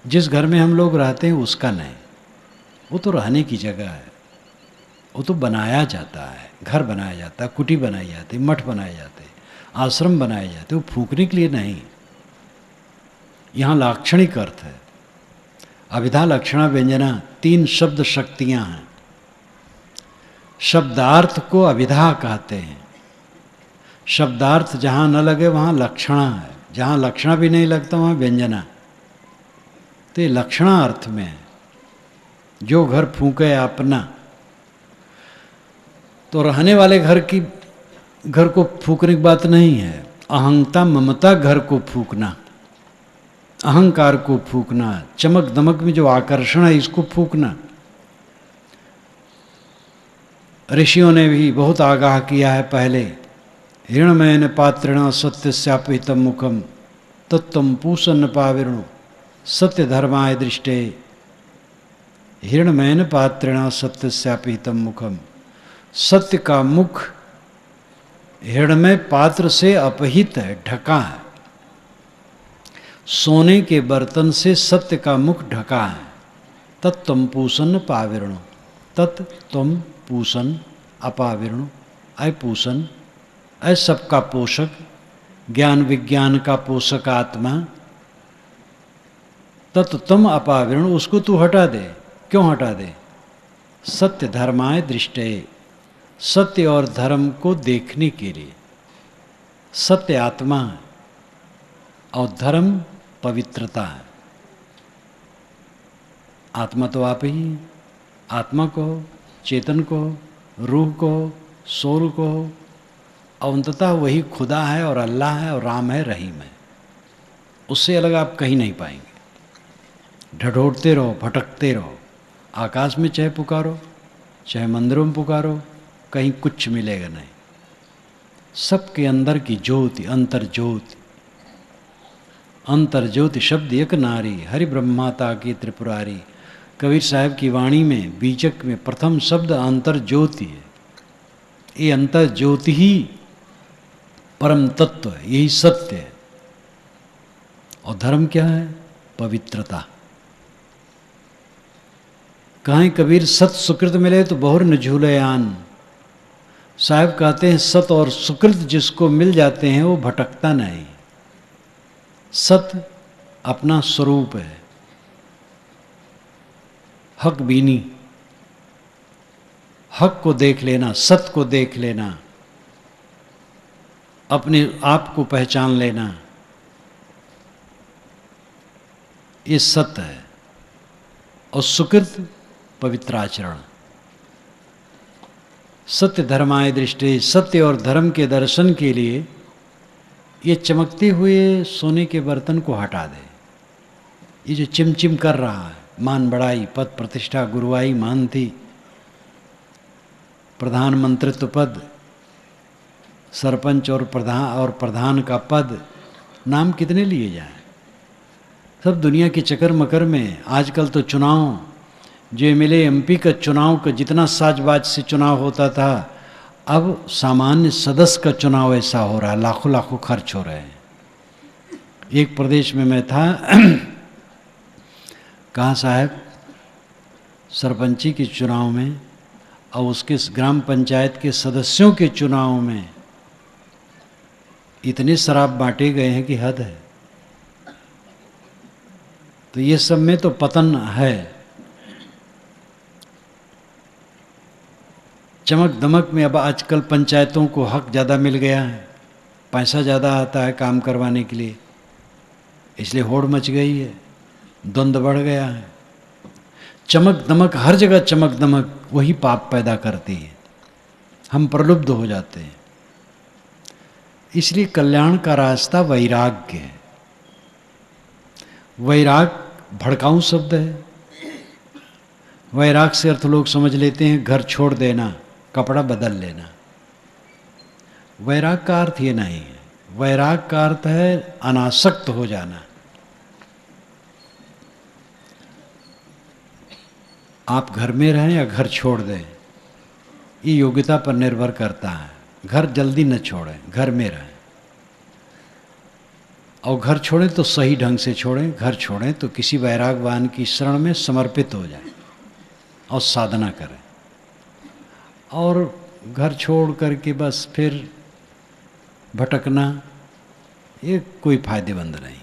जिस घर में हम लोग रहते हैं उसका नहीं, वो तो रहने की जगह है, वो तो बनाया जाता है, घर बनाया जाता है, कुटी बनाई जाती है, मठ बनाए जाते हैं, आश्रम बनाए जाते हैं, वो फूकने के लिए नहीं। यहाँ लाक्षणिक अर्थ है, अभिधा लक्षणा व्यंजना, 3 शब्द शक्तियाँ हैं। शब्दार्थ को अभिधा कहते हैं। शब्दार्थ जहाँ न लगे वहाँ लक्षणा है, जहाँ लक्षणा भी नहीं लगता वहाँ व्यंजना। तो ये लक्षणा अर्थ में है, जो घर फूके अपना। तो रहने वाले घर को फूकने की बात नहीं है, अहंता ममता घर को फूकना, अहंकार को फूकना, चमक दमक में जो आकर्षण है इसको फूकना। ऋषियों ने भी बहुत आगाह किया है पहले, हिरणमयन पात्रिण सत्य स्यापितम मुखम तत्तम पूषण पाविरणु सत्य धर्माय दृष्टे। हिरणमयन पात्रिण सत्य स्यापितम मुखम, सत्य का मुख हिरणमय पात्र से अपहित है, ढका है। सोने के बर्तन से सत्य का मुख ढका है। तत्तम पूषण पाविरणु, तत्तम पूषण अपाविरणु, अय पूषण, अय सबका पोषक, ज्ञान विज्ञान का पोषक आत्मा। तत्तम अपाविरणु, उसको तू हटा दे। क्यों हटा दे? सत्य धर्माय दृष्टे, सत्य और धर्म को देखने के लिए। सत्य आत्मा है और धर्म पवित्रता है। आत्मा तो आप ही, आत्मा को, चेतन को, रूह को, सोल को, और अंततः वही खुदा है और अल्लाह है और राम है, रहीम है। उससे अलग आप कहीं नहीं पाएंगे। ढढोड़ते रहो, भटकते रहो, आकाश में चाहे पुकारो, चाहे मंदिरों में पुकारो, कहीं कुछ मिलेगा नहीं। सबके अंदर की ज्योति, अंतर ज्योति। अंतर ज्योति शब्द एक नारी, हरि ब्रह्माता की त्रिपुरारी। कबीर साहब की वाणी में बीजक में प्रथम शब्द अंतर ज्योति है। ये अंतर ज्योति ही परम तत्व है, यही सत्य है। और धर्म क्या है? पवित्रता। कहें कबीर सत सुकृत मिले तो बहुर न झूले आन। साहब कहते हैं सत और सुकृत जिसको मिल जाते हैं वो भटकता नहीं। सत अपना स्वरूप है, हक बीनी, हक को देख लेना, सत को देख लेना, अपने आप को पहचान लेना, ये सत्य है। और सुकृत पवित्र आचरण। सत्य धर्माय दृष्टि, सत्य और धर्म के दर्शन के लिए ये चमकते हुए सोने के बर्तन को हटा दे। ये जो चिमचिम कर रहा है, मान बढ़ाई, पद प्रतिष्ठा, गुरुआई, मानती, प्रधान मंत्रित्व पद, सरपंच और प्रधान का पद, नाम कितने लिए जाए। सब दुनिया के चक्कर मकर में। आजकल तो चुनाव, जो एमएलए एमपी का चुनाव का जितना साजबाज से चुनाव होता था, अब सामान्य सदस्य का चुनाव ऐसा हो रहा है, लाखों लाखों खर्च हो रहे हैं। एक प्रदेश में मैं था, कहाँ साहब, सरपंची के चुनाव में और उसके ग्राम पंचायत के सदस्यों के चुनाव में इतने शराब बांटे गए हैं कि हद है। तो ये सब में तो पतन है। चमक दमक में अब आजकल पंचायतों को हक ज़्यादा मिल गया है, पैसा ज़्यादा आता है काम करवाने के लिए, इसलिए होड़ मच गई है, द्वंद्व बढ़ गया है। चमक दमक हर जगह, चमक दमक वही पाप पैदा करती है, हम प्रलुब्ध हो जाते हैं। इसलिए कल्याण का रास्ता वैराग्य है। वैराग भड़काऊ शब्द है। वैराग से अर्थ लोग समझ लेते हैं घर छोड़ देना, कपड़ा बदल लेना। वैराग का अर्थ ये नहीं है। वैराग का अर्थ है अनासक्त हो जाना। आप घर में रहें या घर छोड़ दें, ये योग्यता पर निर्भर करता है। घर जल्दी न छोड़ें, घर में रहें। और घर छोड़ें तो सही ढंग से छोड़ें। घर छोड़ें तो किसी वैरागवान की शरण में समर्पित हो जाएं और साधना करें। और घर छोड़ करके बस फिर भटकना, ये कोई फायदेमंद नहीं।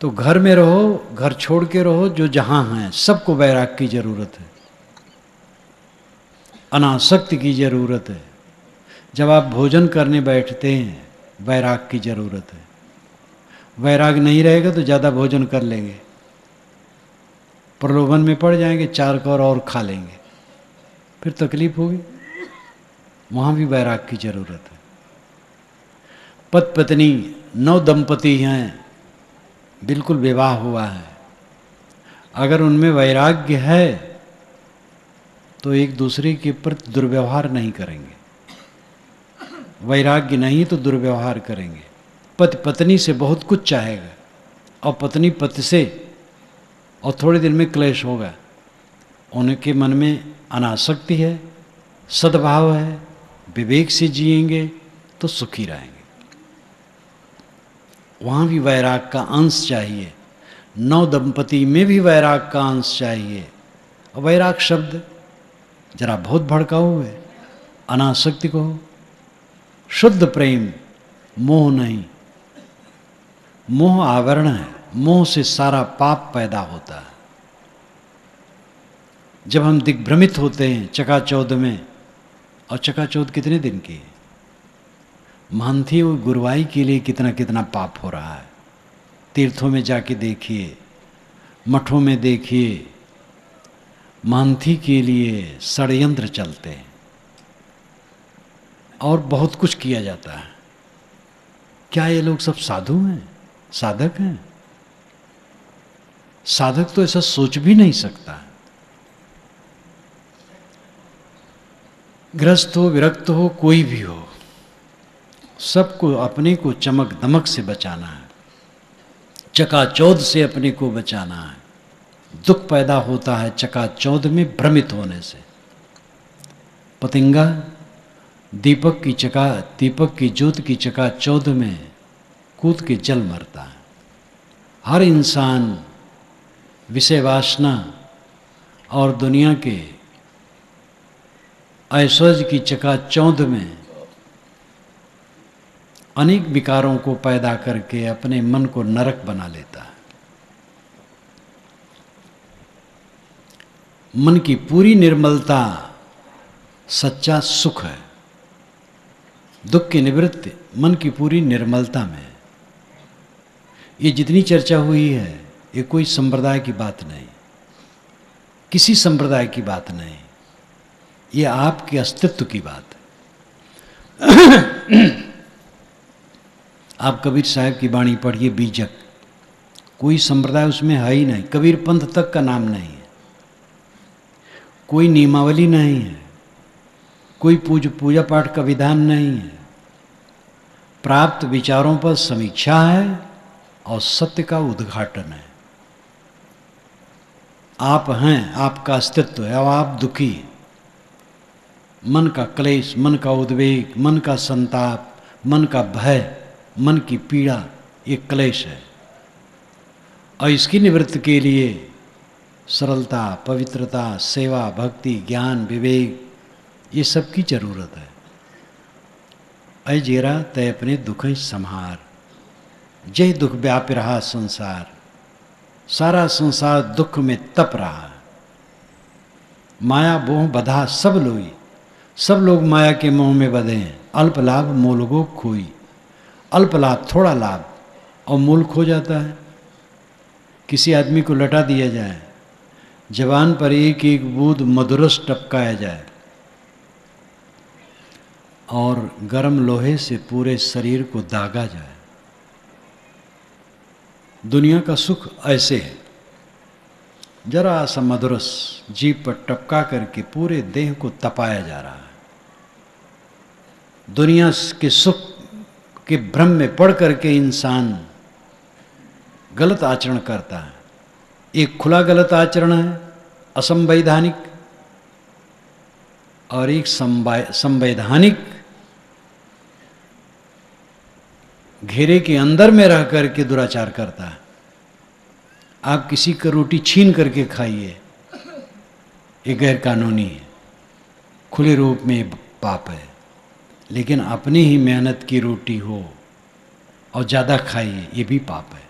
तो घर में रहो, घर छोड़ के रहो, जो जहाँ हैं सबको वैराग की जरूरत है, अनासक्ति की जरूरत है। जब आप भोजन करने बैठते हैं, वैराग की जरूरत है। वैराग नहीं रहेगा तो ज़्यादा भोजन कर लेंगे, प्रलोभन में पड़ जाएंगे, 4 कौर और खा लेंगे, फिर तकलीफ होगी। वहाँ भी वैराग की जरूरत है। पति पत्नी 9 दंपति हैं, बिल्कुल विवाह हुआ है, अगर उनमें वैराग्य है तो एक दूसरे के प्रति दुर्व्यवहार नहीं करेंगे। वैराग्य नहीं तो दुर्व्यवहार करेंगे। पति पत्नी से बहुत कुछ चाहेगा और पत्नी पति से, और थोड़े दिन में क्लेश होगा। उनके मन में अनासक्ति है, सद्भाव है, विवेक से जिएंगे तो सुखी रहेंगे। वहाँ भी वैराग का अंश चाहिए। 9 दंपति में भी वैराग का अंश चाहिए। और वैराग शब्द जरा बहुत भड़काऊ है। अनासक्ति को शुद्ध प्रेम, मोह नहीं। मोह आवरण है, मोह से सारा पाप पैदा होता है। जब हम दिग्भ्रमित होते हैं चकाचौद में, और चकाचौद कितने दिन की है, मानती वो गुरुवाई के लिए कितना कितना पाप हो रहा है। तीर्थों में जाके देखिए, मठों में देखिए, मानती के लिए षड्यंत्र चलते हैं और बहुत कुछ किया जाता है। क्या ये लोग सब साधु हैं, साधक हैं? साधक तो ऐसा सोच भी नहीं सकता। गृहस्थ हो, विरक्त हो, कोई भी हो, सबको अपने को चमक दमक से बचाना है, चकाचौंध से अपने को बचाना है। दुख पैदा होता है चकाचौंध में भ्रमित होने से। पतंगा दीपक की ज्योत की चकाचौंध में कूद के जल मरता है। हर इंसान विषय वासना और दुनिया के ऐश्वर्य की चकाचौंध में अनेक विकारों को पैदा करके अपने मन को नरक बना लेता है। मन की पूरी निर्मलता सच्चा सुख है। दुख की निवृत्ति मन की पूरी निर्मलता में। ये जितनी चर्चा हुई है ये कोई संप्रदाय की बात नहीं, किसी संप्रदाय की बात नहीं, ये आपके अस्तित्व की बात है। आप कबीर साहब की वाणी पढ़िए, बीजक। कोई संप्रदाय उसमें है ही नहीं, कबीर पंथ तक का नाम नहीं है, कोई नियमावली नहीं है, कोई पूजा पाठ का विधान नहीं है। प्राप्त विचारों पर समीक्षा है और सत्य का उद्घाटन है। आप हैं, आपका अस्तित्व है, अब आप दुखी हैं। मन का क्लेश, मन का उद्वेग, मन का संताप, मन का भय, मन की पीड़ा, ये क्लेश है। और इसकी निवृत्ति के लिए सरलता, पवित्रता, सेवा, भक्ति, ज्ञान, विवेक, ये सब की जरूरत है। अय जेरा तय अपने दुख संहार, जय दुख व्याप रहा संसार। सारा संसार दुख में तप रहा। माया मोह बधा सब लोई, सब लोग माया के मोह में बधे हैं। अल्प लाभ मूल गो खोई, अल्प लाभ थोड़ा लाभ और मूल खो जाता है। किसी आदमी को लटा दिया जाए, जवान पर एक एक बूंद मधुरस टपकाया जाए और गर्म लोहे से पूरे शरीर को दागा जाए। दुनिया का सुख ऐसे है, जरा सा मधुरस जीभ पर टपका करके पूरे देह को तपाया जा रहा है। दुनिया के सुख के भ्रम में पड़ करके इंसान गलत आचरण करता है। एक खुला गलत आचरण है असंवैधानिक, और एक संवैधानिक घेरे के अंदर में रह करके दुराचार करता है। आप किसी का रोटी छीन करके खाइए, ये गैर कानूनी है, खुले रूप में पाप है। लेकिन अपनी ही मेहनत की रोटी हो और ज़्यादा खाइए, ये भी पाप है,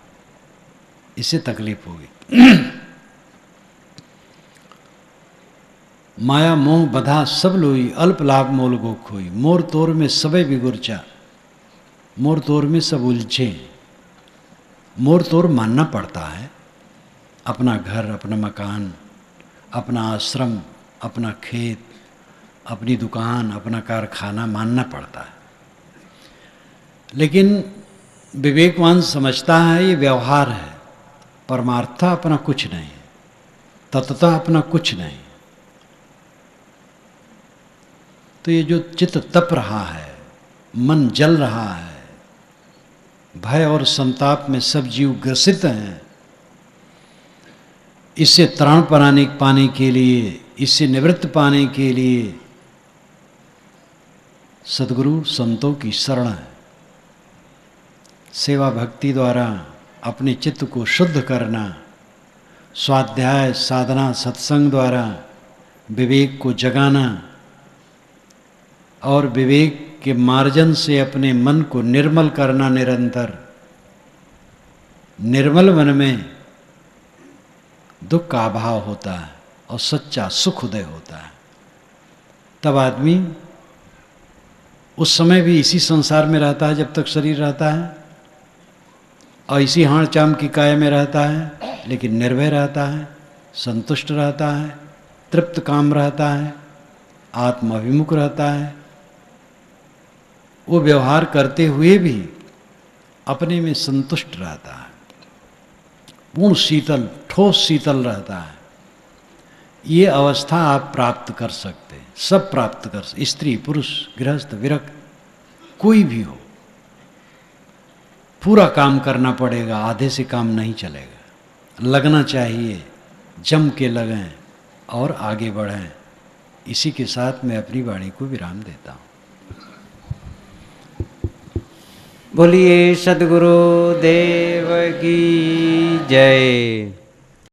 इससे तकलीफ होगी। माया मोह बधा सब लोई, अल्प लाभ मोल गो खोई। मोर तोर में सबे बिगुरचा, मोर तोर में सब उलझे। मोर तोर मानना पड़ता है, अपना घर, अपना मकान, अपना आश्रम, अपना खेत, अपनी दुकान, अपना कारखाना मानना पड़ता है। लेकिन विवेकवान समझता है ये व्यवहार है, परमार्थ अपना कुछ नहीं, तत्वता अपना कुछ नहीं। तो ये जो चित्त तप रहा है, मन जल रहा है, भय और संताप में सब जीव ग्रसित हैं, इससे त्राण पाने के लिए, इससे निवृत्त पाने के लिए सद्गुरु संतों की शरण है। सेवा भक्ति द्वारा अपने चित्त को शुद्ध करना, स्वाध्याय साधना सत्संग द्वारा विवेक को जगाना और विवेक के मार्जन से अपने मन को निर्मल करना निरंतर। निर्मल मन में दुख का अभाव होता है और सच्चा सुख उदय होता है। तब आदमी उस समय भी इसी संसार में रहता है जब तक शरीर रहता है, और इसी हाड़ चाम की काया में रहता है, लेकिन निर्भय रहता है, संतुष्ट रहता है, तृप्त काम रहता है, आत्माभिमुख रहता है। वो व्यवहार करते हुए भी अपने में संतुष्ट रहता है, पूर्ण शीतल, ठोस शीतल रहता है। ये अवस्था आप प्राप्त कर सकते हैं, सब प्राप्त कर सकते, स्त्री पुरुष गृहस्थ विरक्त कोई भी हो, पूरा काम करना पड़ेगा, आधे से काम नहीं चलेगा। लगना चाहिए, जम के लगें और आगे बढ़ें। इसी के साथ मैं अपनी वाणी को विराम देता हूँ। बोलिए सद्गुरु देव की जय।